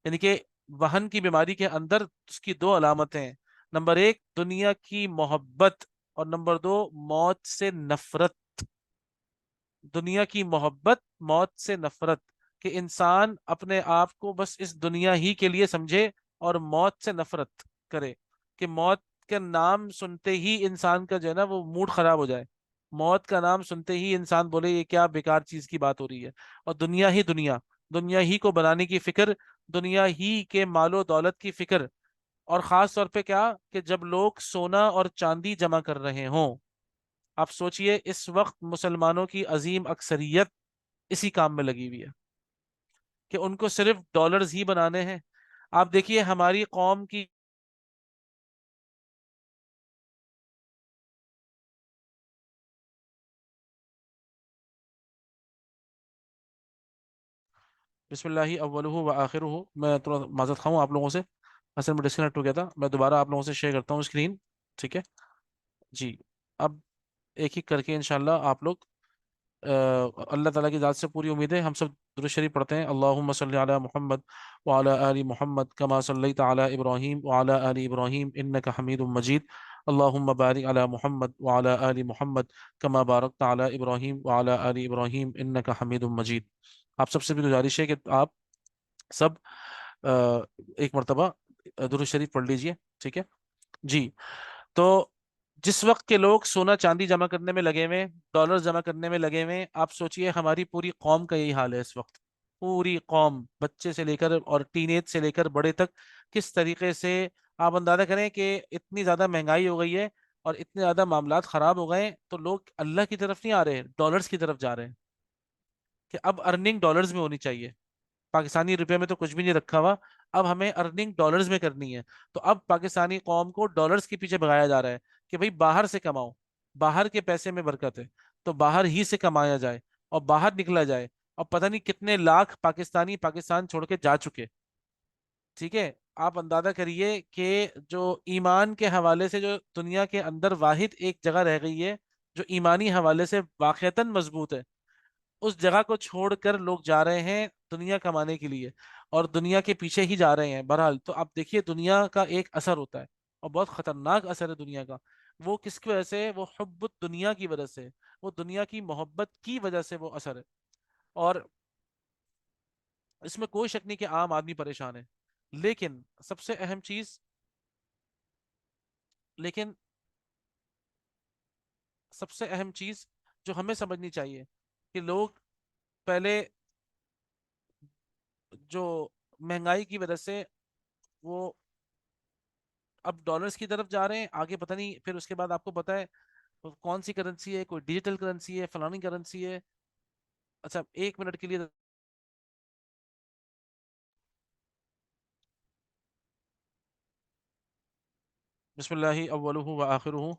یعنی کہ وہن کی بیماری کے اندر اس کی دو علامتیں ہیں: نمبر ایک دنیا کی محبت، اور نمبر دو موت سے نفرت. دنیا کی محبت، موت سے نفرت. کہ انسان اپنے آپ کو بس اس دنیا ہی کے لیے سمجھے اور موت سے نفرت کرے. کہ موت کا نام سنتے ہی انسان کا جو ہے نا وہ موڈ خراب ہو جائے. موت کا نام سنتے ہی انسان بولے یہ کیا بیکار چیز کی بات ہو رہی ہے. اور دنیا ہی دنیا، دنیا ہی کو بنانے کی فکر، دنیا ہی کے مال و دولت کی فکر. اور خاص طور پہ کیا کہ جب لوگ سونا اور چاندی جمع کر رہے ہوں. آپ سوچئے اس وقت مسلمانوں کی عظیم اکثریت اسی کام میں لگی ہوئی ہے کہ ان کو صرف ڈالرز ہی بنانے ہیں. آپ دیکھیے ہماری قوم کی، بسم اللہ اولہ و آخرہ. میں تھوڑا معذرت خواہ ہوں آپ لوگوں سے، اصل میں ڈسکنیکٹ ہو گیا تھا. میں دوبارہ آپ لوگوں سے شیئر کرتا ہوں اسکرین. ٹھیک ہے جی. اب ایک ایک کر کے انشاءاللہ آپ لوگ اللہ تعالیٰ کی ذات سے پوری امید ہے. ہم سب درود شریف پڑھتے ہیں. اللہم صلی علی محمد وعلی آل محمد کما صلیت علی ابراہیم وعلی آل ابراہیم انک حمید مجید. اللہم بارک علی محمد وعلی آل محمد کما بارکت علی ابراہیم وعلی آل ابراہیم انک حمید مجید. آپ سب سے بھی گزارش ہے کہ آپ سب ایک مرتبہ درود شریف پڑھ لیجئے. ٹھیک ہے جی. تو جس وقت کے لوگ سونا چاندی جمع کرنے میں لگے ہوئے، ڈالر جمع کرنے میں لگے ہوئے، آپ سوچئے ہماری پوری قوم کا یہی حال ہے اس وقت. پوری قوم، بچے سے لے کر اور ٹین ایج سے لے کر بڑے تک، کس طریقے سے آپ اندازہ کریں کہ اتنی زیادہ مہنگائی ہو گئی ہے اور اتنے زیادہ معاملات خراب ہو گئے ہیں تو لوگ اللہ کی طرف نہیں آ رہے، ڈالرز کی طرف جا رہے ہیں. کہ اب ارننگ ڈالرز میں ہونی چاہیے. پاکستانی روپے میں تو کچھ بھی نہیں رکھا ہوا، اب ہمیں ارننگ ڈالرز میں کرنی ہے. تو اب پاکستانی قوم کو ڈالرز کے پیچھے بھگایا جا رہا ہے کہ بھئی باہر سے کماؤ، باہر کے پیسے میں برکت ہے، تو باہر ہی سے کمایا جائے اور باہر نکلا جائے. اور پتہ نہیں کتنے لاکھ پاکستانی پاکستان چھوڑ کے جا چکے. ٹھیک ہے. آپ اندازہ کریے کہ جو ایمان کے حوالے سے جو دنیا کے اندر واحد ایک جگہ رہ گئی ہے جو ایمانی حوالے سے واقعتاً مضبوط ہے، اس جگہ کو چھوڑ کر لوگ جا رہے ہیں دنیا کمانے کے لیے اور دنیا کے پیچھے ہی جا رہے ہیں. بہرحال تو آپ دیکھیے دنیا کا ایک اثر ہوتا ہے اور بہت خطرناک اثر ہے دنیا کا. وہ کس کی وجہ سے؟ وہ حب دنیا کی وجہ سے، وہ دنیا کی محبت کی وجہ سے وہ اثر ہے. اور اس میں کوئی شک نہیں کہ عام آدمی پریشان ہے. لیکن سب سے اہم چیز، لیکن سب سے اہم چیز جو ہمیں سمجھنی چاہیے کہ لوگ پہلے جو مہنگائی کی وجہ سے وہ اب ڈالرز کی طرف جا رہے ہیں. آگے پتہ نہیں پھر اس کے بعد آپ کو پتہ ہے کون سی کرنسی ہے، کوئی ڈیجیٹل کرنسی ہے، فلانی کرنسی ہے. اچھا ایک منٹ کے لیے بسم اللہ اولہ و آخرہ.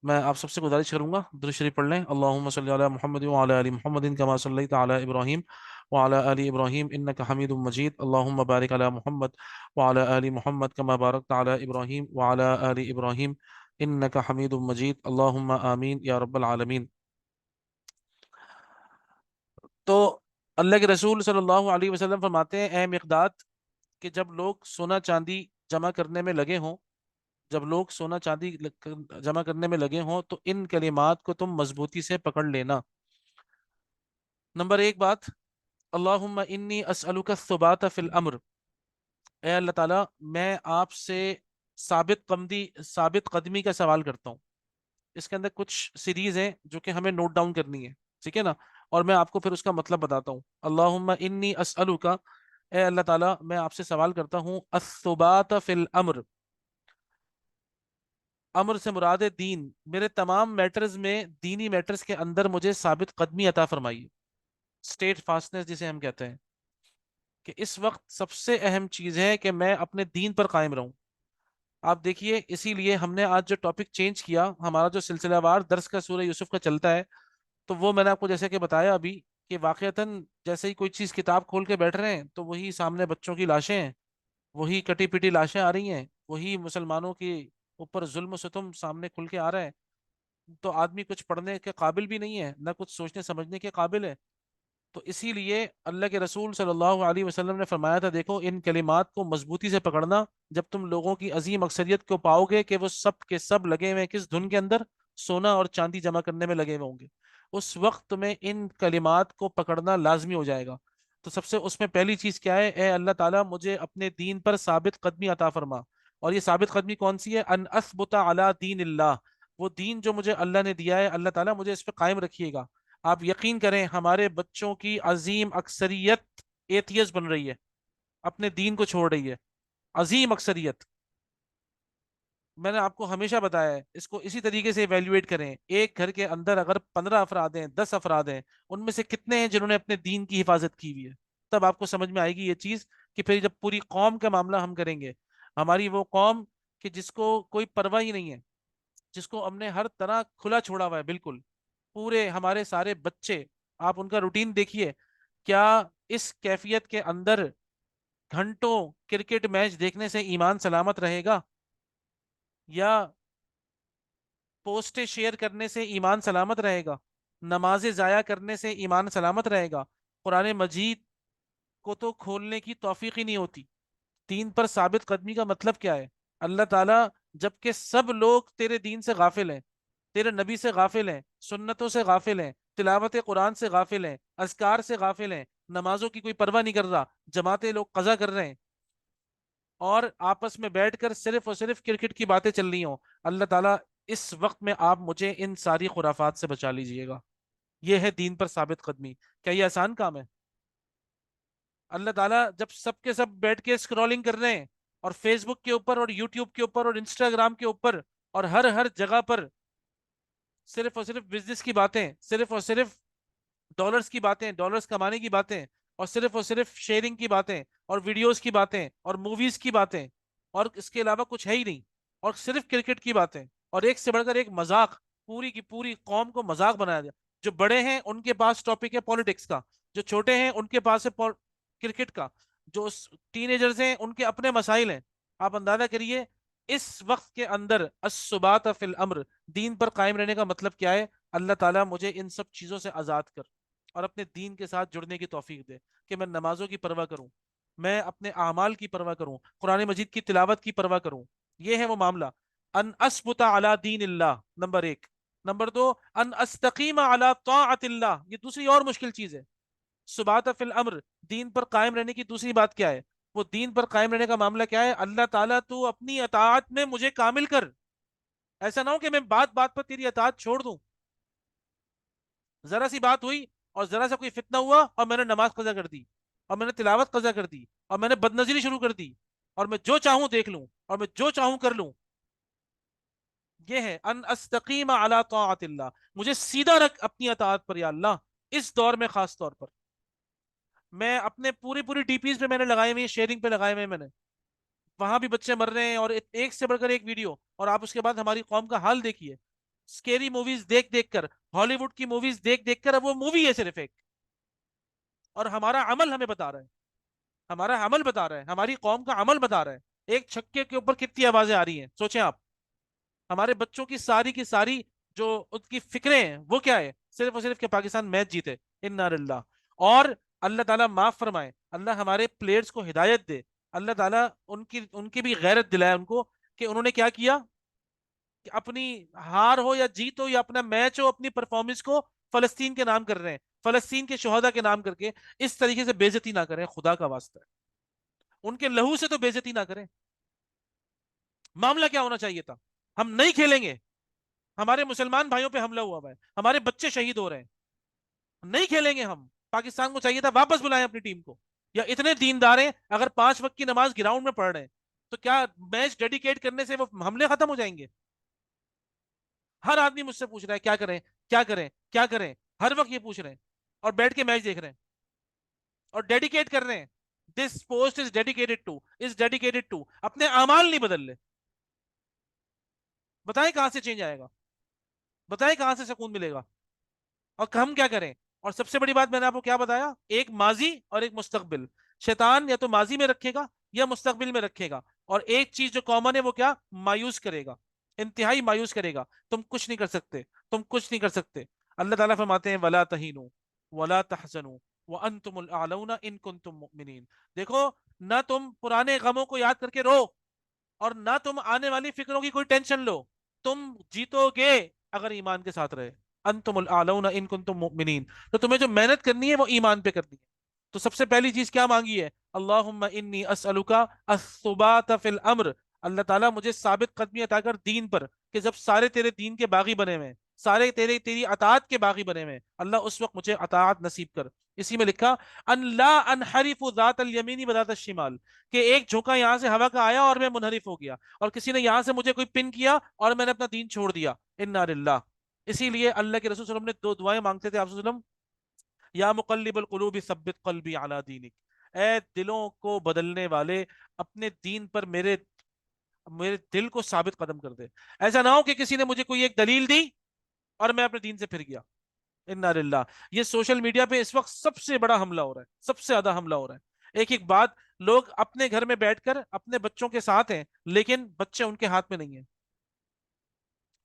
میں آپ سب سے گزارش کروں گا درود شریف پڑھ لیں. اللہم صلی علی محمد وعلی آل محمد کما صلیت علی ابراہیم وعلی آل ابراہیم انک حمید مجید. اللہم بارک علی محمد وعلی آل محمد کما بارکت علی ابراہیم وعلی آل ابراہیم انک حمید مجید. اللہم آمین یا رب العالمین. تو اللہ کے رسول صلی اللہ علیہ وسلم فرماتے ہیں اے مقداد کہ جب لوگ سونا چاندی جمع کرنے میں لگے ہوں، جب لوگ سونا چاندی جمع کرنے میں لگے ہوں تو ان کلمات کو تم مضبوطی سے پکڑ لینا. نمبر ایک بات، اللہم انی اسألک الثبات فی الامر. اے اللہ تعالیٰ میں آپ سے ثابت قدمی کا سوال کرتا ہوں. اس کے اندر کچھ سیریز ہیں جو کہ ہمیں نوٹ ڈاؤن کرنی ہے. ٹھیک ہے نا؟ اور میں آپ کو پھر اس کا مطلب بتاتا ہوں. اللہم انی اسألک، اے اللہ تعالیٰ میں آپ سے سوال کرتا ہوں الثبات فی الامر. امر سے مراد ہے دین. میرے تمام میٹرز میں، دینی میٹرز کے اندر مجھے ثابت قدمی عطا فرمائیے، اسٹیٹ فاسٹنس جسے ہم کہتے ہیں. کہ اس وقت سب سے اہم چیز ہے کہ میں اپنے دین پر قائم رہوں. آپ دیکھیے اسی لیے ہم نے آج جو ٹاپک چینج کیا، ہمارا جو سلسلہ وار درس کا سورہ یوسف کا چلتا ہے، تو وہ میں نے آپ کو جیسے کہ بتایا ابھی کہ واقعتاً جیسے ہی کوئی چیز کتاب کھول کے بیٹھ رہے ہیں تو وہی سامنے بچوں کی لاشیں ہیں وہی کٹی پٹی لاشیں آ رہی ہیں، وہی مسلمانوں کے اوپر ظلم و ستم سامنے کھل کے آ رہا ہے، تو آدمی کچھ پڑھنے کے قابل بھی نہیں ہے، نہ کچھ سوچنے سمجھنے کے قابل ہے۔ تو اسی لیے اللہ کے رسول صلی اللہ علیہ وسلم نے فرمایا تھا، دیکھو ان کلمات کو مضبوطی سے پکڑنا، جب تم لوگوں کی عظیم اکثریت کو پاؤ گے کہ وہ سب کے سب لگے ہوئے ہیں کس دھن کے اندر، سونا اور چاندی جمع کرنے میں لگے ہوئے ہوں گے، اس وقت تمہیں ان کلمات کو پکڑنا لازمی ہو جائے گا۔ تو سب سے اس میں پہلی چیز کیا ہے؟ اے اللہ تعالیٰ مجھے اپنے دین پر ثابت قدمی عطا فرما۔ اور یہ ثابت قدمی کون سی ہے؟ ان اثبت علی دین اللہ، وہ دین جو مجھے اللہ نے دیا ہے، اللہ تعالیٰ مجھے اس پہ قائم رکھیے گا۔ آپ یقین کریں ہمارے بچوں کی عظیم اکثریت ایتھیس بن رہی ہے، اپنے دین کو چھوڑ رہی ہے، عظیم اکثریت۔ میں نے آپ کو ہمیشہ بتایا ہے، اس کو اسی طریقے سے ایویلیویٹ کریں، ایک گھر کے اندر اگر 15 افراد ہیں، 10 افراد ہیں، ان میں سے کتنے ہیں جنہوں نے اپنے دین کی حفاظت کی ہوئی ہے؟ تب آپ کو سمجھ میں آئے گی یہ چیز، کہ پھر جب پوری قوم کا معاملہ ہم کریں گے، ہماری وہ قوم کہ جس کو کوئی پرواہ ہی نہیں ہے، جس کو ہم نے ہر طرح کھلا چھوڑا ہوا ہے بالکل، پورے ہمارے سارے بچے، آپ ان کا روٹین دیکھیے، کیا اس کیفیت کے اندر گھنٹوں کرکٹ میچ دیکھنے سے ایمان سلامت رہے گا، یا پوسٹیں شیئر کرنے سے ایمان سلامت رہے گا، نمازیں ضائع کرنے سے ایمان سلامت رہے گا؟ قرآن مجید کو تو کھولنے کی توفیق ہی نہیں ہوتی۔ دین پر ثابت قدمی کا مطلب کیا ہے؟ اللہ تعالیٰ جبکہ سب لوگ تیرے دین سے غافل ہیں، تیرے نبی سے غافل ہیں، سنتوں سے غافل ہیں، تلاوت قرآن سے غافل ہیں، اذکار سے غافل ہیں، نمازوں کی کوئی پرواہ نہیں کر رہا، جماعتیں لوگ قضا کر رہے ہیں، اور آپس میں بیٹھ کر صرف اور صرف کرکٹ کی باتیں چل رہی ہوں، اللہ تعالیٰ اس وقت میں آپ مجھے ان ساری خرافات سے بچا لیجئے گا۔ یہ ہے دین پر ثابت قدمی۔ کیا یہ آسان کام ہے؟ اللہ تعالیٰ جب سب کے سب بیٹھ کے اسکرولنگ کر رہے ہیں، اور فیس بک کے اوپر اور یوٹیوب کے اوپر اور انسٹاگرام کے اوپر اور ہر جگہ پر صرف اور صرف بزنس کی باتیں، صرف اور صرف ڈالرز کی باتیں، ڈالرز کمانے کی باتیں، اور صرف شیئرنگ کی باتیں، اور ویڈیوز کی باتیں، اور موویز کی باتیں، اور اس کے علاوہ کچھ ہے ہی نہیں، اور صرف کرکٹ کی باتیں، اور ایک سے بڑھ کر ایک مذاق، پوری کی پوری قوم کو مذاق بنایا گیا۔ جو بڑے ہیں ان کے پاس ٹاپک ہے پالیٹکس کا، جو چھوٹے ہیں ان کے پاس ہے کرکٹ کا، جو ٹین ایجرز ہیں ان کے اپنے مسائل ہیں۔ آپ اندازہ کریے اس وقت کے اندر الثبات فی الامر، دین پر قائم رہنے کا مطلب کیا ہے؟ اللہ تعالیٰ مجھے ان سب چیزوں سے آزاد کر، اور اپنے دین کے ساتھ جڑنے کی توفیق دے، کہ میں نمازوں کی پرواہ کروں، میں اپنے اعمال کی پرواہ کروں، قرآن مجید کی تلاوت کی پرواہ کروں۔ یہ ہے وہ معاملہ، ان اسبت علی دین اللہ، نمبر ایک۔ نمبر دو، ان استقیم علی طاعت اللہ، یہ دوسری اور مشکل چیز ہے۔ ثبات فی الامر، دین پر قائم رہنے کی دوسری بات کیا ہے؟ وہ دین پر قائم رہنے کا معاملہ کیا ہے؟ اللہ تعالیٰ تو اپنی اطاعت میں مجھے کامل کر، ایسا نہ ہو کہ میں بات بات پر تیری اطاعت چھوڑ دوں، ذرا سی بات ہوئی اور ذرا سا کوئی فتنہ ہوا اور میں نے نماز قضا کر دی، اور میں نے تلاوت قضا کر دی، اور میں نے بدنظری شروع کر دی، اور میں جو چاہوں دیکھ لوں، اور میں جو چاہوں کر لوں۔ یہ ہے ان استقیم علی طاعت اللہ، مجھے سیدھا رکھ اپنی اطاعت پر یا اللہ، اس دور میں خاص طور پر۔ میں اپنے پوری ڈی پیز پہ میں نے لگائے ہوئے ہیں، شیئرنگ پہ لگائے ہوئے ہیں میں نے، وہاں بھی بچے مر رہے ہیں، اور ایک سے بڑھ کر ایک ویڈیو، اور آپ اس کے بعد ہماری قوم کا حال دیکھیے، سکیری موویز دیکھ دیکھ کر، ہالی ووڈ کی موویز دیکھ دیکھ کر، اب وہ مووی ہے صرف ایک، اور ہمارا عمل ہمیں بتا رہا ہے، ہمارا عمل بتا رہا ہے، ہماری قوم کا عمل بتا رہا ہے، ایک چھکے کے اوپر کتنی آوازیں آ رہی ہیں سوچیں آپ۔ ہمارے بچوں کی ساری جو ان کی فکریں ہیں وہ کیا ہے؟ صرف اور صرف کہ پاکستان میچ جیتے، انا للہ۔ اور اللہ تعالیٰ معاف فرمائے، اللہ ہمارے پلیئرز کو ہدایت دے، اللہ تعالیٰ ان کی بھی غیرت دلائے ان کو، کہ انہوں نے کیا کیا، کہ اپنی ہار ہو یا جیت ہو یا اپنا میچ ہو، اپنی پرفارمنس کو فلسطین کے نام کر رہے ہیں، فلسطین کے شہداء کے نام کر کے، اس طریقے سے بے عزتی نہ کریں، خدا کا واسطہ ہے، ان کے لہو سے تو بے عزتی نہ کریں۔ معاملہ کیا ہونا چاہیے تھا؟ ہم نہیں کھیلیں گے، ہمارے مسلمان بھائیوں پہ حملہ ہوا ہے، ہمارے بچے شہید ہو رہے ہیں، نہیں کھیلیں گے ہم، پاکستان کو چاہیے تھا واپس بلائیں اپنی ٹیم کو، یا اتنے دیندار ہیں اگر 5 وقت کی نماز گراؤنڈ میں پڑھ رہے ہیں تو کیا میچ ڈیڈیکیٹ کرنے سے وہ حملے ختم ہو جائیں گے؟ ہر آدمی مجھ سے پوچھ رہا ہے کیا کریں، کیا کریں، کیا کریں، ہر وقت یہ پوچھ رہے ہیں، اور بیٹھ کے میچ دیکھ رہے ہیں، اور ڈیڈیکیٹ کر رہے ہیں، this post is dedicated to اپنے اعمال نہیں بدل لے، بتائیں کہاں سے چینج آئے گا؟ بتائیں کہاں سے سکون ملے گا؟ اور ہم کیا کریں؟ اور سب سے بڑی بات میں نے آپ کو کیا بتایا، ایک ماضی اور ایک مستقبل، شیطان یا تو ماضی میں رکھے گا، یا مستقبل میں رکھے گا، اور ایک چیز جو کامن ہے وہ کیا؟ مایوس کرے گا، انتہائی مایوس کرے گا، تم کچھ نہیں کر سکتے، تم کچھ نہیں کر سکتے۔ اللہ تعالیٰ فرماتے ہیں ولا تہینوا ولا تحزنوا وانتم الاعلون ان کنتم مؤمنین۔ دیکھو، نہ تم پرانے غموں کو یاد کر کے رو، اور نہ تم آنے والی فکروں کی کوئی ٹینشن لو، تم جیتو گے اگر ایمان کے ساتھ رہے۔ انتم الاعلون ان کنتم مؤمنین، تو تمہیں جو محنت کرنی ہے وہ ایمان پہ کرنی ہے۔ تو سب سے پہلی چیز کیا مانگی ہے؟ اللہم انی اسألک الثبات فی الامر، اللہ تعالیٰ مجھے ثابت قدمی عطا کر دین پر، کہ جب سارے تیرے دین کے باغی بنے ہوئے ہیں، سارے تیری اطاعت کے باغی بنے ہوئے ہیں، اللہ اس وقت مجھے اطاعت نصیب کر۔ اسی میں لکھا ان لا انحرف ذات الیمین وذات الشمال، کہ ایک جھونکا یہاں سے ہوا کا آیا اور میں منحرف ہو گیا، اور کسی نے یہاں سے مجھے کوئی پن کیا اور میں نے اپنا دین چھوڑ دیا، انا للہ۔ اسی لیے اللہ کے رسول صلی اللہ علیہ وسلم نے دو دعائیں مانگتے تھے آپ صلی اللہ علیہ وسلم، یا مقلب القلوب ثبت قلبی علی دینک، اے دلوں کو بدلنے والے، اپنے دین پر میرے میرے دل کو ثابت قدم کر دے۔ ایسا نہ ہو کہ کسی نے مجھے کوئی ایک دلیل دی اور میں اپنے دین سے پھر گیا، انا للہ۔ یہ سوشل میڈیا پہ اس وقت سب سے بڑا حملہ ہو رہا ہے، سب سے زیادہ حملہ ہو رہا ہے۔ ایک ایک بات، لوگ اپنے گھر میں بیٹھ کر اپنے بچوں کے ساتھ ہیں، لیکن بچے ان کے ہاتھ میں نہیں ہیں،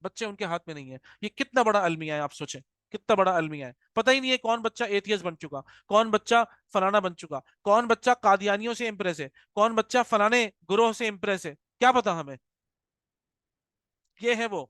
بچے ان کے ہاتھ میں نہیں ہیں۔ یہ کتنا بڑا المیہ ہے، آپ سوچیں کتنا بڑا المیہ ہے۔ پتہ ہی نہیں ہے کون بچہ ایتھیس بن چکا، کون بچہ فلانا بن چکا، کون بچہ قادیانیوں سے امپریس ہے، کون بچہ فلانے گروہ سے امپریس ہے، کیا پتا ہمیں؟ یہ ہے وہ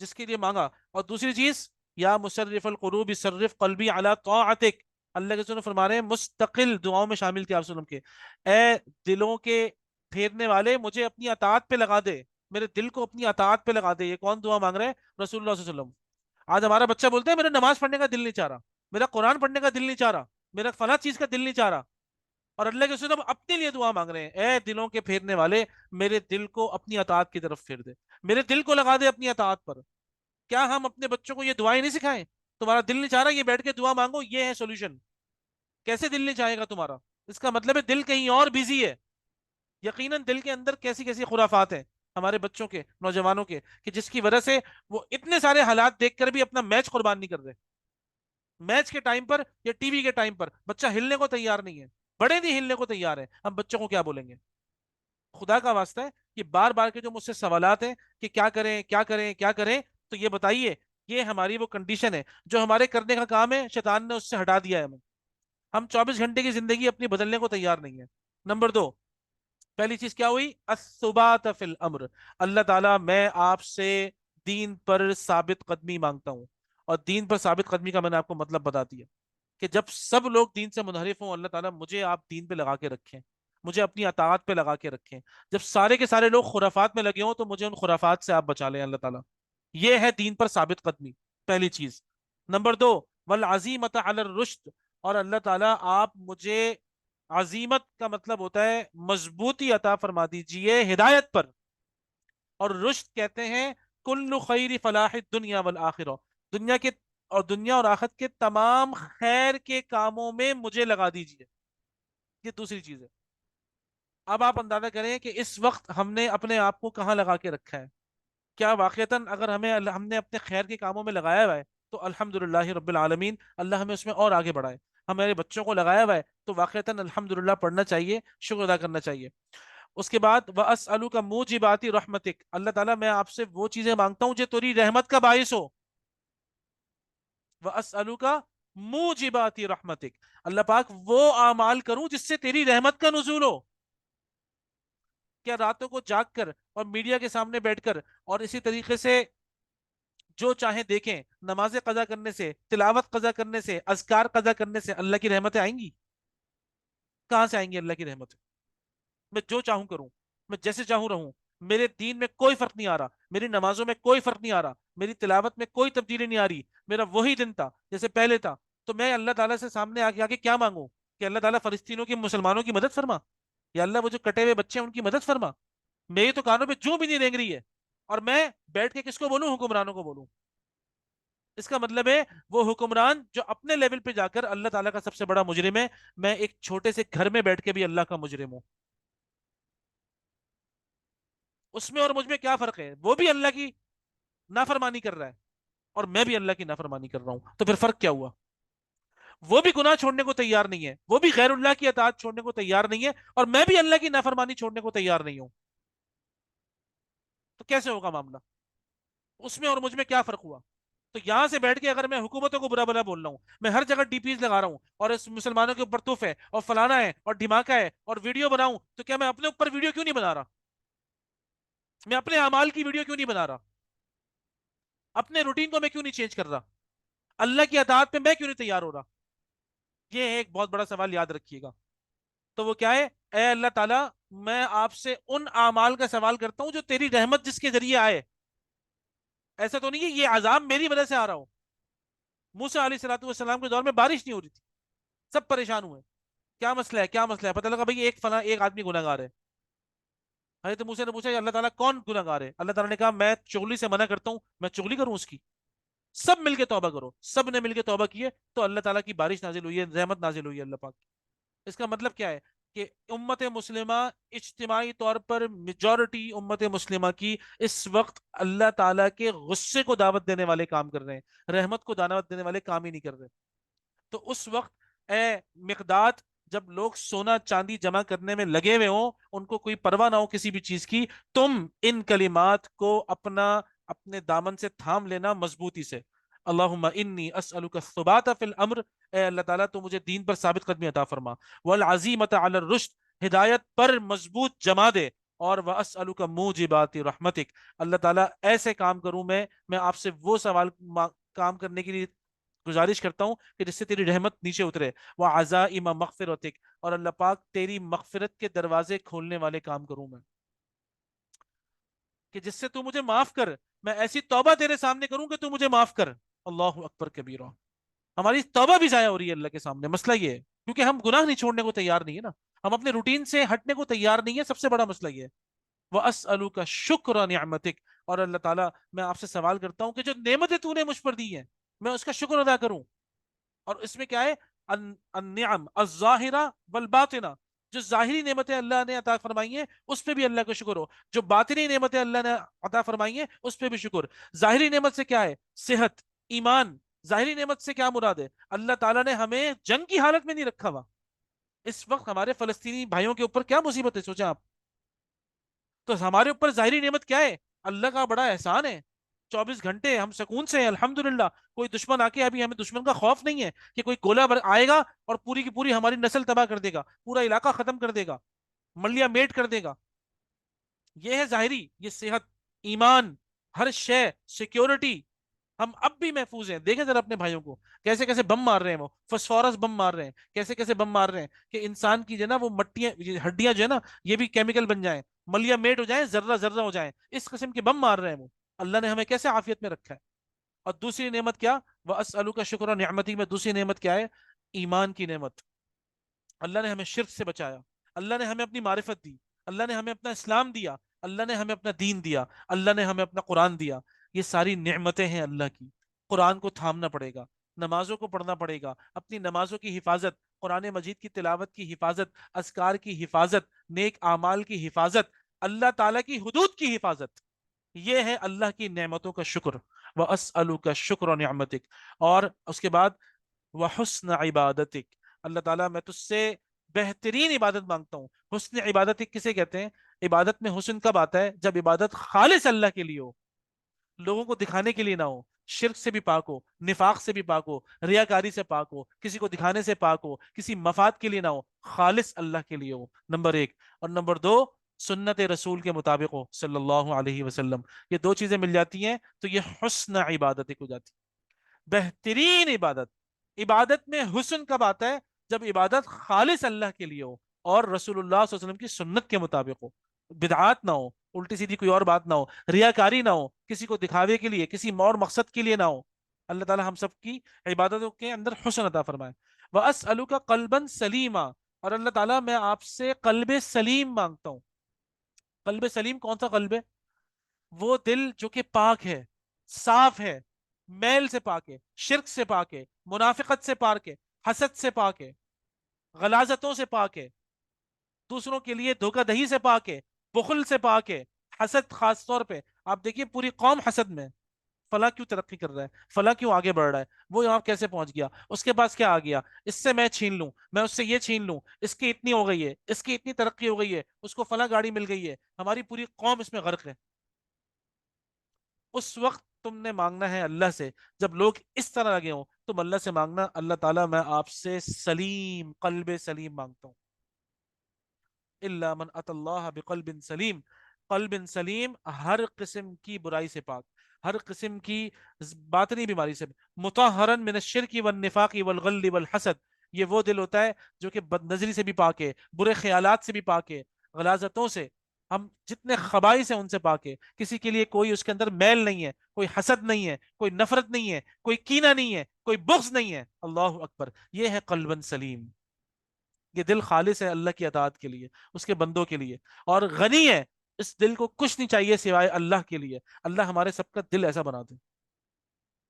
جس کے لیے مانگا۔ اور دوسری چیز، یا مصرف القلوب صرف قلبی علی طاعتک، اللہ کے رسول فرما رہے ہیں مستقل دعاؤں میں شامل تھے آپ وسلم کے، اے دلوں کے پھیرنے والے مجھے اپنی اطاعت پہ لگا دے، میرے دل کو اپنی اطاعت پہ لگا دے۔ یہ کون دعا مانگ رہے ہیں؟ رسول اللہ صلی اللہ علیہ وسلم۔ آج ہمارا بچہ بولتے ہیں میرا نماز پڑھنے کا دل نہیں چاہ رہا، میرا قرآن پڑھنے کا دل نہیں چاہ رہا، میرا فلاں چیز کا دل نہیں چاہ رہا، اور اللہ کے رسول اپنے لیے دعا مانگ رہے ہیں، اے دلوں کے پھیرنے والے میرے دل کو اپنی اطاعت کی طرف پھیر دے، میرے دل کو لگا دے اپنی اطاعت پر۔ کیا ہم اپنے بچوں کو یہ دعائیں نہیں سکھائیں؟ تمہارا دل نہیں چاہ رہا، یہ بیٹھ کے دعا مانگو، یہ ہے سولوشن۔ کیسے دل نہیں چاہے گا تمہارا؟ اس کا مطلب ہے دل کہیں اور بزی ہے، یقیناً دل کے اندر کیسی کیسی خرافات ہیں ہمارے بچوں کے، نوجوانوں کے، کہ جس کی وجہ سے وہ اتنے سارے حالات دیکھ کر بھی اپنا میچ قربان نہیں کر رہے۔ میچ کے ٹائم پر یا ٹی وی کے ٹائم پر بچہ ہلنے کو تیار نہیں ہے، بڑے نہیں ہلنے کو تیار ہے، ہم بچوں کو کیا بولیں گے؟ خدا کا واسطہ ہے، یہ بار بار کے جو مجھ سے سوالات ہیں کہ کیا کریں کیا کریں کیا کریں، تو یہ بتائیے، یہ ہماری وہ کنڈیشن ہے جو ہمارے کرنے کا کام ہے، شیطان نے اس سے ہٹا دیا ہے ہمیں۔ ہم 24 گھنٹے کی زندگی اپنی بدلنے کو تیار نہیں ہے۔ نمبر دو، پہلی چیز کیا ہوئی؟ الثبات فی الامر، اللہ تعالیٰ میں آپ سے دین پر ثابت قدمی مانگتا ہوں۔ اور دین پر ثابت قدمی کا میں نے آپ کو مطلب بتا دیا، کہ جب سب لوگ دین سے منحرف ہوں، اللہ تعالیٰ مجھے آپ دین پہ لگا کے رکھیں، مجھے اپنی اطاعت پہ لگا کے رکھیں۔ جب سارے کے سارے لوگ خرافات میں لگے ہوں تو مجھے ان خرافات سے آپ بچا لیں اللہ تعالیٰ۔ یہ ہے دین پر ثابت قدمی، پہلی چیز۔ نمبر دو، والعزیمت علی الرشد، اور اللہ تعالیٰ آپ مجھے، عزیمت کا مطلب ہوتا ہے مضبوطی عطا فرما دیجئے ہدایت پر، اور رشد کہتے ہیں کل خیر فلاح الدنیا والآخرہ، دنیا کے اور دنیا اور آخرت کے تمام خیر کے کاموں میں مجھے لگا دیجئے۔ یہ دوسری چیز ہے۔ اب آپ اندازہ کریں کہ اس وقت ہم نے اپنے آپ کو کہاں لگا کے رکھا ہے؟ کیا واقعتاً اگر ہم نے اپنے خیر کے کاموں میں لگایا ہوا ہے تو الحمدللہ رب العالمین، اللہ ہمیں اس میں اور آگے بڑھائے۔ ہمارے بچوں کو لگایا ہوا ہے تو واقعتاً الحمدللہ پڑھنا چاہیے، شکر ادا کرنا چاہیے۔ اس کے بعد وَأَسْأَلُكَ مُوجِبَاتِ رَحْمَتِكَ، اللہ تعالیٰ میں آپ سے وہ چیزیں مانگتا ہوں جو تیری رحمت کا باعث ہو۔ وَأَسْأَلُكَ مُوجِبَاتِ رَحْمَتِكَ، اللہ پاک وہ اعمال کروں جس سے تیری رحمت کا نزول ہو۔ کیا راتوں کو جاگ کر اور میڈیا کے سامنے بیٹھ کر اور اسی طریقے سے جو چاہیں دیکھیں، نمازیں قضا کرنے سے، تلاوت قضا کرنے سے، اذکار قضا کرنے سے اللہ کی رحمتیں آئیں گی؟ کہاں سے آئیں گی اللہ کی رحمتیں؟ میں جو چاہوں کروں، میں جیسے چاہوں رہوں، میرے دین میں کوئی فرق نہیں آ رہا، میری نمازوں میں کوئی فرق نہیں آ رہا، میری تلاوت میں کوئی تبدیلی نہیں آ رہی، میرا وہی دن تھا جیسے پہلے تھا، تو میں اللہ تعالیٰ سے سامنے آگے کیا مانگوں؟ کہ اللہ تعالیٰ فلسطینوں کی مسلمانوں کی مدد فرما، یا اللہ وہ جو کٹے ہوئے بچے ہیں ان کی مدد فرما۔ میری تو کانوں پہ جو بھی نہیں رینگ رہی ہے، اور میں بیٹھ کے کس کو بولوں؟ حکمرانوں کو بولوں۔ اس کا مطلب ہے وہ حکمران جو اپنے لیول پہ جا کر اللہ تعالیٰ کا سب سے بڑا مجرم ہے، میں ایک چھوٹے سے گھر میں بیٹھ کے بھی اللہ کا مجرم ہوں۔ اس میں اور مجھ میں کیا فرق ہے؟ وہ بھی اللہ کی نافرمانی کر رہا ہے اور میں بھی اللہ کی نافرمانی کر رہا ہوں، تو پھر فرق کیا ہوا؟ وہ بھی گناہ چھوڑنے کو تیار نہیں ہے، وہ بھی غیر اللہ کی اطاعت چھوڑنے کو تیار نہیں ہے، اور میں بھی اللہ کی نافرمانی چھوڑنے کو تیار نہیں ہوں، تو کیسے ہوگا معاملہ؟ اس میں اور مجھ میں کیا فرق ہوا؟ تو یہاں سے بیٹھ کے اگر میں حکومتوں کو برا بلا بول رہا ہوں، میں ہر جگہ ڈی پیز لگا رہا ہوں، اور اس مسلمانوں کے اوپر توف ہے اور فلانا ہے اور دھماکہ ہے اور ویڈیو بناؤں، تو کیا میں اپنے اوپر ویڈیو کیوں نہیں بنا رہا؟ میں اپنے اعمال کی ویڈیو کیوں نہیں بنا رہا؟ اپنے روٹین کو میں کیوں نہیں چینج کر رہا؟ اللہ کی اطاعت میں میں کیوں نہیں تیار ہو رہا؟ یہ ایک بہت بڑا سوال، یاد رکھیے گا۔ تو وہ کیا ہے؟ اے اللہ تعالیٰ، میں آپ سے ان اعمال کا سوال کرتا ہوں جو تیری رحمت جس کے ذریعے آئے۔ ایسا تو نہیں ہے یہ عذاب میری وجہ سے آ رہا ہو۔ موسیٰ علیہ الصلوۃ والسلام کے دور میں بارش نہیں ہو رہی تھی، سب پریشان ہوئے، کیا مسئلہ ہے کیا مسئلہ ہے؟ پتہ لگا بھائی ایک آدمی گناہ گار ہے۔ حضرت موسیٰ نے پوچھا یا اللہ تعالیٰ کون گناہ گار ہے؟ اللہ تعالیٰ نے کہا میں چغلی سے منع کرتا ہوں، میں چغلی کروں اس کی؟ سب مل کے توبہ کرو، سب نے مل کے توبہ کی ہے، تو اللہ تعالیٰ کی بارش نازل ہوئی ہے، رحمت نازل ہوئی ہے اللہ پاک کی۔ اس کا مطلب کیا ہے؟ کہ امت مسلمہ اجتماعی طور پر میجورٹی امت مسلمہ کی اس وقت اللہ تعالیٰ کے غصے کو دعوت دینے والے کام کر رہے ہیں، رحمت کو دعوت دینے والے کام ہی نہیں کر رہے۔ تو اس وقت اے مقداد، جب لوگ سونا چاندی جمع کرنے میں لگے ہوئے ہوں، ان کو کوئی پرواہ نہ ہو کسی بھی چیز کی، تم ان کلمات کو اپنے دامن سے تھام لینا مضبوطی سے۔ اللہم انی اسألک الثبات فی الامر، اے اللہ تعالیٰ تو مجھے دین پر ثابت قدمی عطا فرما، والعزیمت علی الرشد، ہدایت پر مضبوط جما دے، اور واسألک موجبات رحمتک، اللہ تعالیٰ ایسے کام کروں میں آپ سے وہ کام کرنے کے لیے گزارش کرتا ہوں کہ جس سے تیری رحمت نیچے اترے، وہ عزائم مغفرتک، اور اللہ پاک تیری مغفرت کے دروازے کھولنے والے کام کروں میں، کہ جس سے تو مجھے معاف کر، میں ایسی توبہ تیرے سامنے کروں کہ تو مجھے معاف کر۔ اللہ اکبر کبیرہ۔ ہماری توبہ بھی ضائع ہو رہی ہے اللہ کے سامنے، مسئلہ یہ ہے کیونکہ ہم گناہ نہیں چھوڑنے کو تیار نہیں ہے نا، ہم اپنے روٹین سے ہٹنے کو تیار نہیں ہے، سب سے بڑا مسئلہ یہ ہے۔ وَأَسْأَلُكَ شُكْرَ نِعْمَتِكَ، اور اللہ تعالیٰ میں آپ سے سوال کرتا ہوں کہ جو نعمتیں تو نے مجھ پر دی ہیں میں اس کا شکر ادا کروں۔ اور اس میں کیا ہے؟ النعم الظاہرہ والباطنہ، جو ظاہری نعمتیں اللہ نے عطا فرمائی ہیں اس پہ بھی اللہ کا شکر ہو، جو باطنی نعمتیں اللہ نے عطا فرمائی ہیں اس پہ بھی شکر۔ ظاہری نعمت سے کیا ہے؟ صحت، ایمان۔ ظاہری نعمت سے کیا مراد ہے؟ اللہ تعالیٰ نے ہمیں جنگ کی حالت میں نہیں رکھا ہوا۔ اس وقت ہمارے فلسطینی بھائیوں کے اوپر کیا مصیبت ہے سوچیں آپ؟ تو ہمارے اوپر ظاہری نعمت کیا ہے؟ اللہ کا بڑا احسان ہے، 24 گھنٹے ہم سکون سے ہیں الحمدللہ، کوئی دشمن آ کے، ابھی ہمیں دشمن کا خوف نہیں ہے کہ کوئی گولہ آئے گا اور پوری کی پوری ہماری نسل تباہ کر دے گا، پورا علاقہ ختم کر دے گا، ملیا میٹ کر دے گا۔ یہ ہے ظاہری، یہ صحت، ایمان، ہر شے، سیکیورٹی، ہم اب بھی محفوظ ہیں۔ دیکھیں ذرا اپنے بھائیوں کو، کیسے کیسے بم مار رہے ہیں، وہ فسفورس بم مار رہے ہیں، کیسے کیسے بم مار رہے ہیں کہ انسان کی جو ہے نا وہ مٹیاں، یہ ہڈیاں جو ہے نا یہ بھی کیمیکل بن جائیں، ملیا میٹ ہو جائیں، ذرہ ذرہ ہو جائیں، اس قسم کے بم مار رہے ہیں وہ۔ اللہ نے ہمیں کیسے عافیت میں رکھا ہے۔ اور دوسری نعمت کیا؟ وَأَسْأَلُكَ شُكْرَ نِعْمَتِكَ میں دوسری نعمت کیا ہے؟ ایمان کی نعمت۔ اللہ نے ہمیں شرک سے بچایا، اللہ نے ہمیں اپنی معرفت دی، اللہ نے ہمیں اپنا اسلام دیا، اللہ نے ہمیں اپنا دین دیا، اللہ نے ہمیں اپنا قرآن دیا۔ یہ ساری نعمتیں ہیں اللہ کی۔ قرآن کو تھامنا پڑے گا، نمازوں کو پڑھنا پڑے گا، اپنی نمازوں کی حفاظت، قرآن مجید کی تلاوت کی حفاظت، اذکار کی حفاظت، نیک اعمال کی حفاظت، اللہ تعالیٰ کی حدود کی حفاظت۔ یہ ہے اللہ کی نعمتوں کا شکر۔ وَأَسْأَلُكَ شُكْرَ نِعْمَتِكَ، اور اس کے بعد وحسن عبادتک، اللہ تعالیٰ میں تجھ سے بہترین عبادت مانگتا ہوں۔ حسن عبادت کسے کہتے ہیں؟ عبادت میں حسن کب آتا ہے؟ جب عبادت خالص اللہ کے لیے ہو، لوگوں کو دکھانے کے لیے نہ ہو، شرک سے بھی پاک ہو، نفاق سے بھی پاک ہو، ریاکاری سے پاک ہو، کسی کو دکھانے سے پاک ہو، کسی مفاد کے لیے نہ ہو، خالص اللہ کے لیے ہو، نمبر ایک۔ اور نمبر دو، سنت رسول کے مطابق ہو صلی اللہ علیہ وسلم۔ یہ دو چیزیں مل جاتی ہیں تو یہ حسن عبادت ہو جاتی ہے، بہترین عبادت۔ عبادت میں حسن کب آتا ہے؟ جب عبادت خالص اللہ کے لیے ہو اور رسول اللہ صلی اللہ علیہ وسلم کی سنت کے مطابق ہو، بدعات نہ ہو، الٹی سیدھی کوئی اور بات نہ ہو، ریاکاری نہ ہو، کسی کو دکھاوے کے لیے، کسی اور مقصد کے لیے نہ ہو۔ اللہ تعالی ہم سب کی عبادتوں کے اندر حسن عطا فرمائے۔ وَأَسْأَلُكَ قَلْبًا سَلِيمًا، اور اللہ تعالیٰ میں آپ سے قلب سلیم مانگتا ہوں۔ قلب سلیم کون سا قلب ہے؟ وہ دل جو کہ پاک ہے، صاف ہے، میل سے پاک ہے، شرک سے پاک ہے، منافقت سے پاک ہے، حسد سے پاک ہے، غلاظتوں سے پاک ہے، دوسروں کے لیے دھوکہ دہی سے پاک ہے، بخل سے پاک ہے، حسد خاص طور پہ۔ آپ دیکھیے پوری قوم حسد میں، فلاں کیوں ترقی کر رہا ہے، فلاں کیوں آگے بڑھ رہا ہے، وہ یہاں کیسے پہنچ گیا، اس کے پاس کیا آ گیا، اس سے میں چھین لوں، میں اس سے یہ چھین لوں، اس کی اتنی ہو گئی ہے، اس کی اتنی ترقی ہو گئی ہے، اس کو فلاں گاڑی مل گئی ہے، ہماری پوری قوم اس میں غرق ہے۔ اس وقت تم نے مانگنا ہے اللہ سے، جب لوگ اس طرح لگے ہوں تم اللہ سے مانگنا، اللہ تعالیٰ میں آپ سے سلیم قلب سلیم مانگتا ہوں۔ الا من ات اللہ بقلب سلیم، قلب سلیم ہر قسم کی برائی سے پاک، ہر قسم کی باطنی بیماری سے، مطہرا من الشرک والنفاق والغل والحسد، یہ وہ دل ہوتا ہے جو کہ بد نظری سے بھی پاک ہے، برے خیالات سے بھی پاک ہے، غلاظتوں سے، ہم جتنے خبائث ہیں ان سے پاک ہے، کسی کے لیے کوئی اس کے اندر میل نہیں ہے، کوئی حسد نہیں ہے، کوئی نفرت نہیں ہے، کوئی کینہ نہیں ہے، کوئی بغض نہیں ہے، اللہ اکبر، یہ ہے قلب سلیم۔ یہ دل خالص ہے اللہ کی اطاعت کے لیے، اس کے بندوں کے لیے، اور غنی ہے، اس دل کو کچھ نہیں چاہیے سوائے اللہ کے لیے۔ اللہ ہمارے سب کا دل ایسا بنا دے،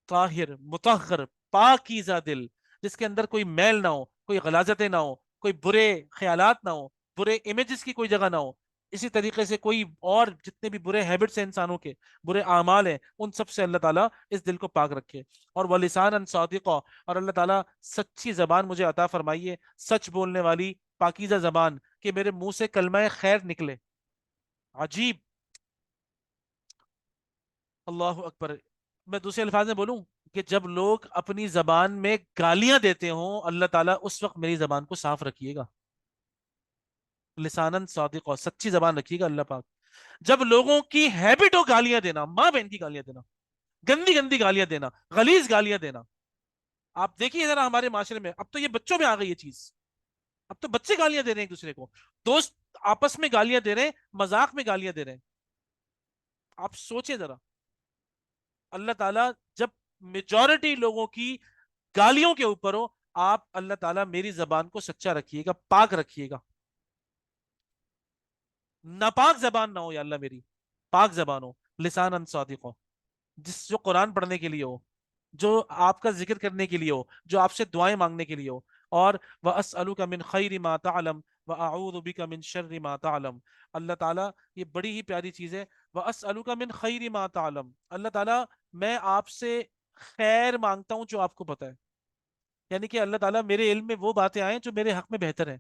طاہر مطہر پاکیزہ دل، جس کے اندر کوئی میل نہ ہو، کوئی غلاظتیں نہ ہو، کوئی برے خیالات نہ ہو، برے امیجز کی کوئی جگہ نہ ہو، اسی طریقے سے کوئی اور جتنے بھی برے ہیبٹس ہیں انسانوں کے، برے اعمال ہیں، ان سب سے اللہ تعالیٰ اس دل کو پاک رکھے۔ اور وَلِسَانًا صَادِقًا، اور اللہ تعالیٰ سچی زبان مجھے عطا فرمائیے، سچ بولنے والی پاکیزہ زبان، کہ میرے منہ سے کلمہ خیر نکلے۔ عجیب، اللہ اکبر۔ میں دوسرے الفاظ میں بولوں کہ جب لوگ اپنی زبان میں گالیاں دیتے ہوں، اللہ تعالیٰ اس وقت میری زبان کو صاف رکھیے گا، لسانن صادق، اور سچی زبان رکھیے گا اللہ پاک۔ جب لوگوں کی ہیبٹ ہو گالیاں دینا، ماں بہن کی گالیاں دینا، گندی گندی گالیاں دینا، غلیظ گالیاں دینا، آپ دیکھیے ذرا ہمارے معاشرے میں اب تو یہ بچوں میں آ گئی یہ چیز، اب تو بچے گالیاں دے رہے ہیں ایک دوسرے کو، دوست آپس میں گالیاں دے رہے ہیں، مذاق میں گالیاں دے رہے ہیں۔ آپ سوچیں ذرا، اللہ تعالیٰ جب میجورٹی لوگوں کی گالیوں کے اوپر ہو، آپ اللہ تعالیٰ میری زبان کو سچا رکھیے گا، پاک رکھیے گا، ناپاک زبان نہ ہو یا اللہ میری، پاک زبان ہو، لسان صادق ہو، جس جو قرآن پڑھنے کے لیے ہو، جو آپ کا ذکر کرنے کے لیے ہو، جو آپ سے دعائیں مانگنے کے لیے ہو۔ اور وَأَسْأَلُكَ مِنْ خَيْرِ مَا تَعْلَمُ وَأَعُوذُ بِكَ مِنْ شَرِّ مَا تَعْلَمُ، اللہ تعالیٰ یہ بڑی ہی پیاری چیز ہے، وَأَسْأَلُكَ مِنْ خَيْرِ مَا تَعْلَمُ، اللہ تعالیٰ میں آپ سے خیر مانگتا ہوں جو آپ کو پتہ ہے، یعنی کہ اللہ تعالیٰ میرے علم میں وہ باتیں آئیں جو میرے حق میں بہتر ہیں،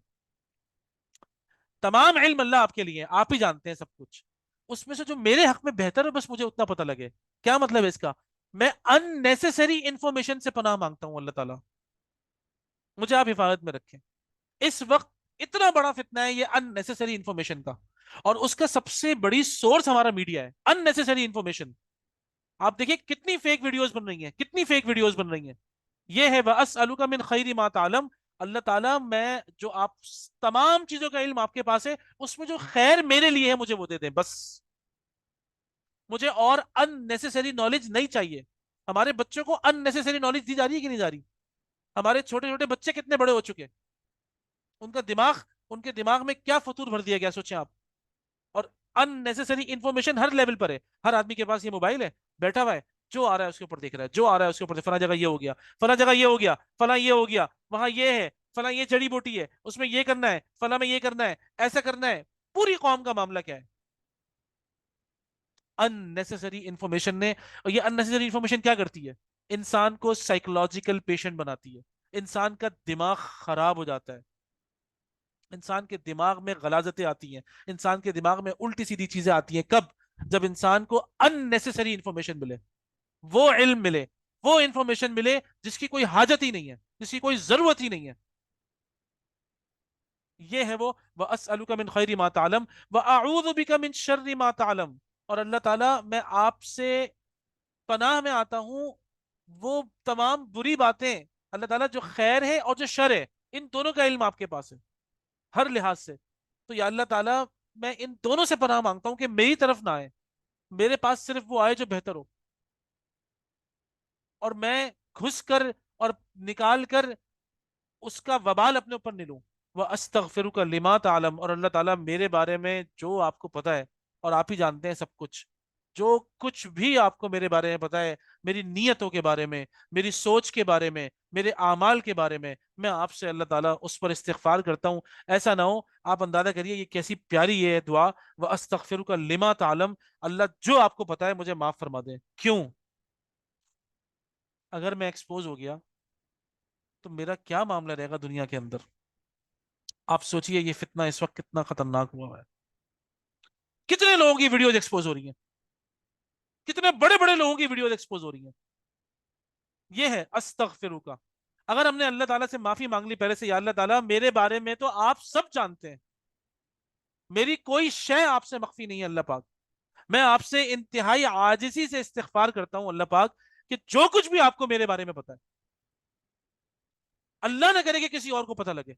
تمام علم اللہ آپ کے لیے ہے، آپ ہی جانتے ہیں سب کچھ، اس میں سے جو میرے حق میں بہتر ہے بس مجھے اتنا پتہ لگے۔ کیا مطلب ہے اس کا؟ میں ان نیسیسری انفارمیشن سے پناہ مانگتا ہوں اللہ تعالیٰ، مجھے آپ حفاظت میں رکھیں۔ اس وقت اتنا بڑا فتنہ ہے یہ ان نیسیسری انفارمیشن کا، اور اس کا سب سے بڑی سورس ہمارا میڈیا ہے، ان نیسیسری انفارمیشن۔ آپ دیکھیں کتنی فیک ویڈیوز بن رہی ہیں، کتنی فیک ویڈیوز بن رہی ہیں۔ یہ ہے وَأَسْأَلُكَ مِنْ خَيْرِ مَا تَعْلَمُ، اللہ تعالیٰ میں جو آپ تمام چیزوں کا علم آپ کے پاس ہے، اس میں جو خیر میرے لیے ہے مجھے وہ دے دیں بس، مجھے اور ان نیسیسری نالج نہیں چاہیے۔ ہمارے بچوں کو ان نیسیسری نالج دی جا رہی ہے کہ نہیں جا رہی؟ ہمارے چھوٹے چھوٹے بچے کتنے بڑے ہو چکے، ان کا دماغ، ان کے دماغ میں کیا فطور بھر دیا گیا سوچیں آپ۔ اور ان نیسیسری انفارمیشن ہر لیول پر ہے، ہر آدمی کے پاس یہ موبائل ہے، بیٹھا ہوا ہے، جو آ رہا ہے اس کے اوپر دیکھ رہا ہے، جو آ رہا ہے اس کے اوپر، فلاں جگہ یہ ہو گیا، فلاں جگہ یہ ہو گیا، فلاں یہ ہو گیا، وہاں یہ ہے، فلاں یہ جڑی بوٹی ہے، اس میں یہ کرنا ہے، فلاں میں یہ کرنا ہے، ایسا کرنا ہے۔ پوری قوم کا معاملہ کیا ہے؟ ان نیسیسری انفارمیشن نے، اور یہ ان نیسیسری انفارمیشن کیا کرتی ہے؟ انسان کو سائیکولوجیکل پیشنٹ بناتی ہے، انسان کا دماغ خراب ہو جاتا ہے، انسان کے دماغ میں غلاظتیں آتی ہیں، انسان کے دماغ میں الٹی سیدھی چیزیں آتی ہیں، کب؟ جب انسان کو ان نیسیسری انفارمیشن ملے، وہ علم ملے، وہ انفارمیشن ملے جس کی کوئی حاجت ہی نہیں ہے، جس کی کوئی ضرورت ہی نہیں ہے۔ یہ ہے وہ وَأَسْأَلُكَ مِنْ خَيْرِ مَا تَعْلَمُ وَأَعُوذُ بِكَ مِنْ شَرِّ مَا تَعْلَمُ، اور اللہ تعالیٰ میں آپ سے پناہ میں آتا ہوں وہ تمام بری باتیں، اللہ تعالیٰ جو خیر ہے اور جو شر ہے ان دونوں کا علم آپ کے پاس ہے ہر لحاظ سے، تو یا اللہ تعالیٰ میں ان دونوں سے پناہ مانگتا ہوں کہ میری طرف نہ آئے، میرے پاس صرف وہ آئے جو بہتر ہو، اور میں گھس کر اور نکال کر اس کا وبال اپنے اوپر نہیں لوں۔ وہ استغفرک لما تعلم، اور اللہ تعالیٰ میرے بارے میں جو آپ کو پتا ہے، اور آپ ہی جانتے ہیں سب کچھ، جو کچھ بھی آپ کو میرے بارے میں پتا ہے، میری نیتوں کے بارے میں، میری سوچ کے بارے میں، میرے اعمال کے بارے میں آپ سے اللہ تعالیٰ اس پر استغفار کرتا ہوں۔ ایسا نہ ہو، آپ اندازہ کریے یہ کیسی پیاری یہ دعا، وہ استغفرک لما تعلم، اللہ جو آپ کو پتا ہے مجھے معاف فرما دیں، کیوں؟ اگر میں ایکسپوز ہو گیا تو میرا کیا معاملہ رہے گا دنیا کے اندر؟ آپ سوچئے یہ فتنہ اس وقت کتنا خطرناک ہوا ہے. کتنے لوگوں کی ویڈیوز ایکسپوز ہو رہی ہیں، کتنے بڑے بڑے لوگوں کی ویڈیوز ایکسپوز ہو رہی ہیں. یہ ہے استغفرک. اگر ہم نے اللہ تعالیٰ سے معافی مانگ لی پہلے سے، یا اللہ تعالیٰ میرے بارے میں تو آپ سب جانتے ہیں، میری کوئی شے آپ سے مخفی نہیں ہے اللہ پاک، میں آپ سے انتہائی عاجزی سے استغفار کرتا ہوں اللہ پاک کہ جو کچھ بھی آپ کو میرے بارے میں پتا ہے، اللہ نہ کرے کہ کسی اور کو پتہ لگے.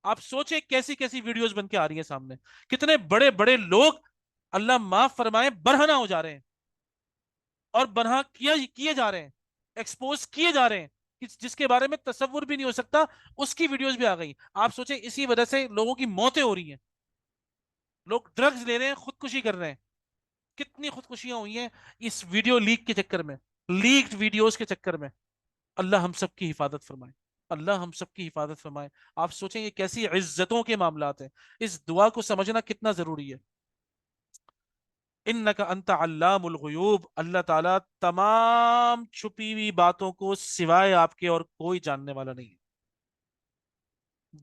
آپ سوچیں کیسی کیسی ویڈیوز بن کے آ رہی ہیں سامنے، کتنے بڑے بڑے لوگ اللہ معاف فرمائے برہنہ ہو جا رہے ہیں، اور برہنہ کیے جا رہے ہیں، ایکسپوز کیے جا رہے ہیں، جس کے بارے میں تصور بھی نہیں ہو سکتا اس کی ویڈیوز بھی آ گئی. آپ سوچیں اسی وجہ سے لوگوں کی موتیں ہو رہی ہیں، لوگ ڈرگز لے رہے ہیں، خودکشی کر رہے ہیں. کتنی خودکشیاں ہوئی ہیں اس ویڈیو لیک کے چکر میں، لیکڈ ویڈیوز کے چکر میں. اللہ ہم سب کی حفاظت فرمائے، اللہ ہم سب کی حفاظت فرمائے. آپ سوچیں یہ کیسی عزتوں کے معاملات ہیں، اس دعا کو سمجھنا کتنا ضروری ہے. انک انت علام الغیوب، اللہ تعالیٰ تمام چھپی ہوئی باتوں کو سوائے آپ کے اور کوئی جاننے والا نہیں ہے.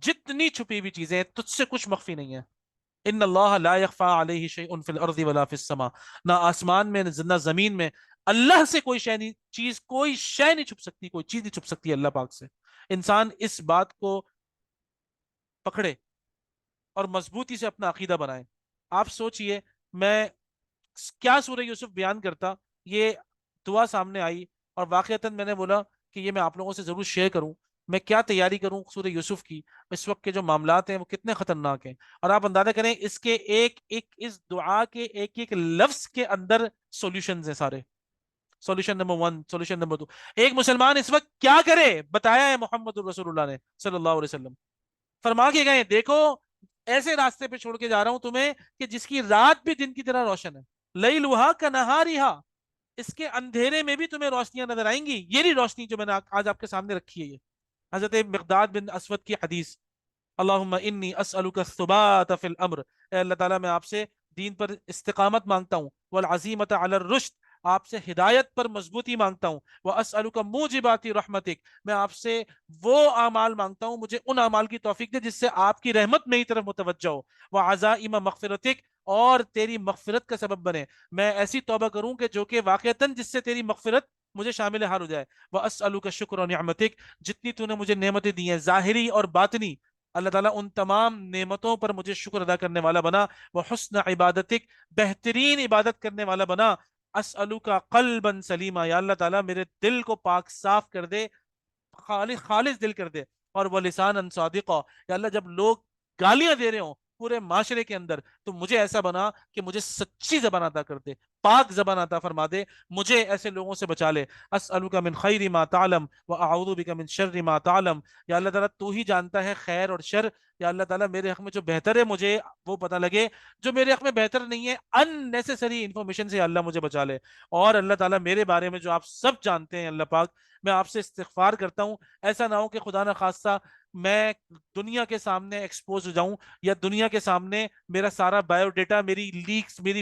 جتنی چھپی ہوئی چیزیں ہیں تجھ سے کچھ مخفی نہیں ہے. ان اللہ لا يخفى علیہ شیء فی الارض ولا فی السماء، نہ آسمان میں نہ زمین میں اللہ سے کوئی شے نہیں، کوئی شے نہیں چھپ سکتی، کوئی چیز نہیں چھپ سکتی اللہ پاک سے. انسان اس بات کو پکڑے اور مضبوطی سے اپنا عقیدہ بنائے. آپ سوچئے میں کیا سورہ یوسف بیان کرتا، یہ دعا سامنے آئی اور واقعتاً میں نے بولا کہ یہ میں آپ لوگوں سے ضرور شیئر کروں. میں کیا تیاری کروں سورہ یوسف کی، اس وقت کے جو معاملات ہیں وہ کتنے خطرناک ہیں. اور آپ اندازہ کریں اس کے ایک ایک اس دعا کے ایک ایک لفظ کے اندر سولوشنز ہیں سارے. Solution number 1، solution number 2. ایک مسلمان اس وقت کیا کرے بتایا ہے محمد الرسول اللہ نے صلی اللہ علیہ وسلم. فرما کے گئے دیکھو ایسے راستے پہ چھوڑ کے جا رہا ہوں تمہیں کہ جس کی رات بھی دن کی طرح روشن ہے، لیلھا کنہارھا، اس کے اندھیرے میں بھی تمہیں روشنیاں نظر آئیں گی. یہ نہیں روشنی جو میں نے آج آپ کے سامنے رکھی ہے. یہ حضرت مقداد بن اسود کی حدیث، اللہم انی اسألک الثبات فی الامر، اے اللہ تعالیٰ میں آپ سے دین پر استقامت مانگتا ہوں، والعزیمت علی الرشد، آپ سے ہدایت پر مضبوطی مانگتا ہوں، واسألک موجبات رحمتک، میں آپ سے وہ اعمال مانگتا ہوں مجھے ان اعمال کی توفیق دے جس سے آپ کی رحمت میری طرف متوجہ ہو، وعزائم مغفرتک، اور تیری مغفرت کا سبب بنے، میں ایسی توبہ کروں کہ جو کہ واقعتاً جس سے تیری مغفرت مجھے شامل حال ہو جائے. واسألک شکر و نعمتک، جتنی تو نے مجھے نعمتیں دی ہیں ظاہری اور باطنی، اللہ تعالیٰ ان تمام نعمتوں پر مجھے شکر ادا کرنے والا بنا. وہ حسن عبادتک، بہترین عبادت کرنے والا بنا. اسألوک قلبا سلیما، یا اللہ تعالیٰ میرے دل کو پاک صاف کر دے، خالص خالص دل کر دے. اور وہ لسانا صادقا، یا اللہ جب لوگ گالیاں دے رہے ہوں پورے معاشرے کے اندر تو مجھے ایسا بنا کہ مجھے سچی زبان عطا کر دے، پاک زبان عطا فرما دے، مجھے ایسے لوگوں سے بچا لے. اسألوک من خیر ما تعلم واعوذ بک من شر ما تعلم، یا اللہ تعالیٰ تو ہی جانتا ہے خیر اور شر، یا اللہ تعالیٰ میرے حق میں جو بہتر ہے مجھے وہ پتہ لگے، جو میرے حق میں بہتر نہیں ہے ان نیسیسری انفارمیشن سے اللہ مجھے بچا لے. اور اللہ تعالیٰ میرے بارے میں جو آپ سب جانتے ہیں اللہ پاک، میں آپ سے استغفار کرتا ہوں ایسا نہ ہو کہ خدا نہ خواستہ میں دنیا کے سامنے ایکسپوز ہو جاؤں، یا دنیا کے سامنے میرا سارا بایو ڈیٹا، میری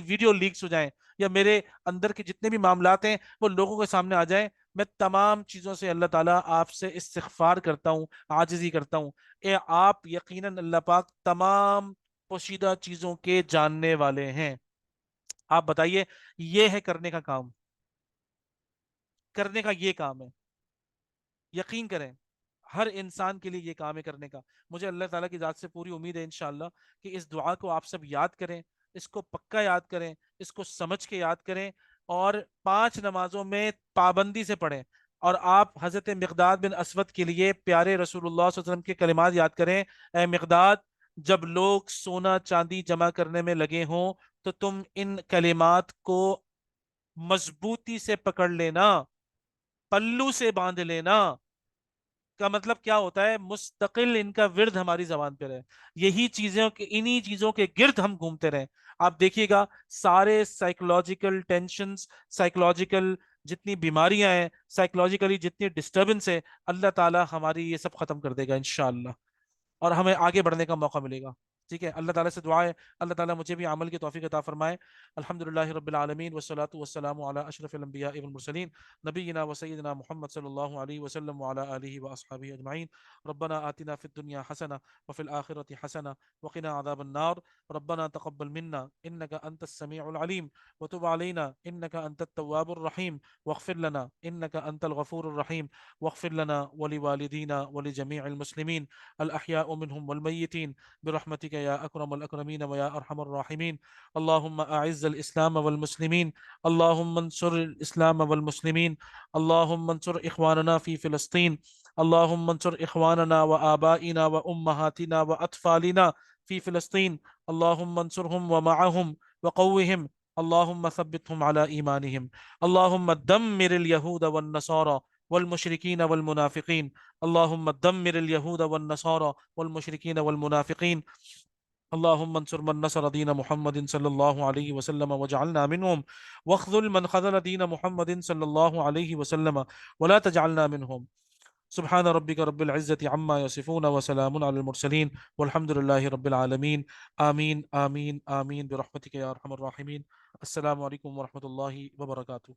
ویڈیو لیکس ہو جائیں، یا میرے اندر کے جتنے بھی معاملات ہیں وہ لوگوں کے سامنے آ جائیں. میں تمام چیزوں سے اللہ تعالیٰ آپ سے استغفار کرتا ہوں، عاجزی کرتا ہوں. آپ یقیناً اللہ پاک تمام پوشیدہ چیزوں کے جاننے والے ہیں. آپ بتائیے یہ ہے کرنے کا کام، کرنے کا یہ کام ہے. یقین کریں ہر انسان کے لیے یہ کام ہے کرنے کا. مجھے اللہ تعالیٰ کی ذات سے پوری امید ہے انشاءاللہ کہ اس دعا کو آپ سب یاد کریں، اس کو پکا یاد کریں، اس کو سمجھ کے یاد کریں، اور 5 نمازوں میں پابندی سے پڑھیں. اور آپ حضرت مقداد بن اسود کے لیے پیارے رسول اللہ صلی اللہ علیہ وسلم کے کلمات یاد کریں. اے مقداد، جب لوگ سونا چاندی جمع کرنے میں لگے ہوں تو تم ان کلمات کو مضبوطی سے پکڑ لینا، پلو سے باندھ لینا. کا مطلب کیا ہوتا ہے؟ مستقل ان کا ورد ہماری زبان پہ رہے، یہی چیزوں کے انہی چیزوں کے گرد ہم گھومتے رہیں. آپ دیکھیے گا سارے سائیکولوجیکل ٹینشنز، سائیکولوجیکل جتنی بیماریاں ہیں، سائیکولوجیکلی جتنی ڈسٹربنس ہے، اللہ تعالی ہماری یہ سب ختم کر دے گا انشاءاللہ، اور ہمیں آگے بڑھنے کا موقع ملے گا. ٹھیک ہے، اللہ تعالیٰ سے دعا ہے اللہ تعالیٰ مجھے بھی عمل کی توفیق عطا فرمائے۔ الحمدللہ رب العالمین والصلاة والسلام علی اشرف الانبیاء والمرسلین نبینا و سیدنا محمد صلی اللہ علیہ وسلم وعلی آلہ واصحابہ اجمعین۔ ربنا آتنا فی الدنیا حسنہ وفی الآخرۃ حسنہ وقنا عذاب النار۔ ربنا تقبل منا انک انت السمیع العلیم وتب علینا انک انت التواب الرحیم واغفر لنا انک انت الغفور الرحیم واغفر لنا ولوالدینا ولجميع المسلمین الاحیاء منهم والمیتین برحمتك يا أكرم الأكرمين ويا أرحم الراحمين۔ اللهم أعز الإسلام والمسلمين، اللهم انصر الإسلام والمسلمين، اللهم انصر إخواننا في فلسطين، اللهم انصر إخواننا وآبائنا وأمهاتنا وأطفالنا في فلسطين، اللهم انصرهم ومعهم وقوهم، اللهم ثبتهم على إيمانهم، اللهم دمر اليهود والنصارى والمشركين والمنافقين، اللهم دمر اليهود والنصارى والمشركين والمنافقين، اللهم انصر من نصر دين محمد صلى الله عليه وسلم وجعلنا منهم، واخذل من خذل دين محمد صلى الله عليه وسلم ولا تجعلنا منهم۔ سبحان ربك رب العزة عما يصفون وسلام على المرسلين والحمد لله رب العالمين، آمين آمين آمين برحمتك يا أرحم الراحمين۔ السلام عليكم ورحمة الله وبركاته۔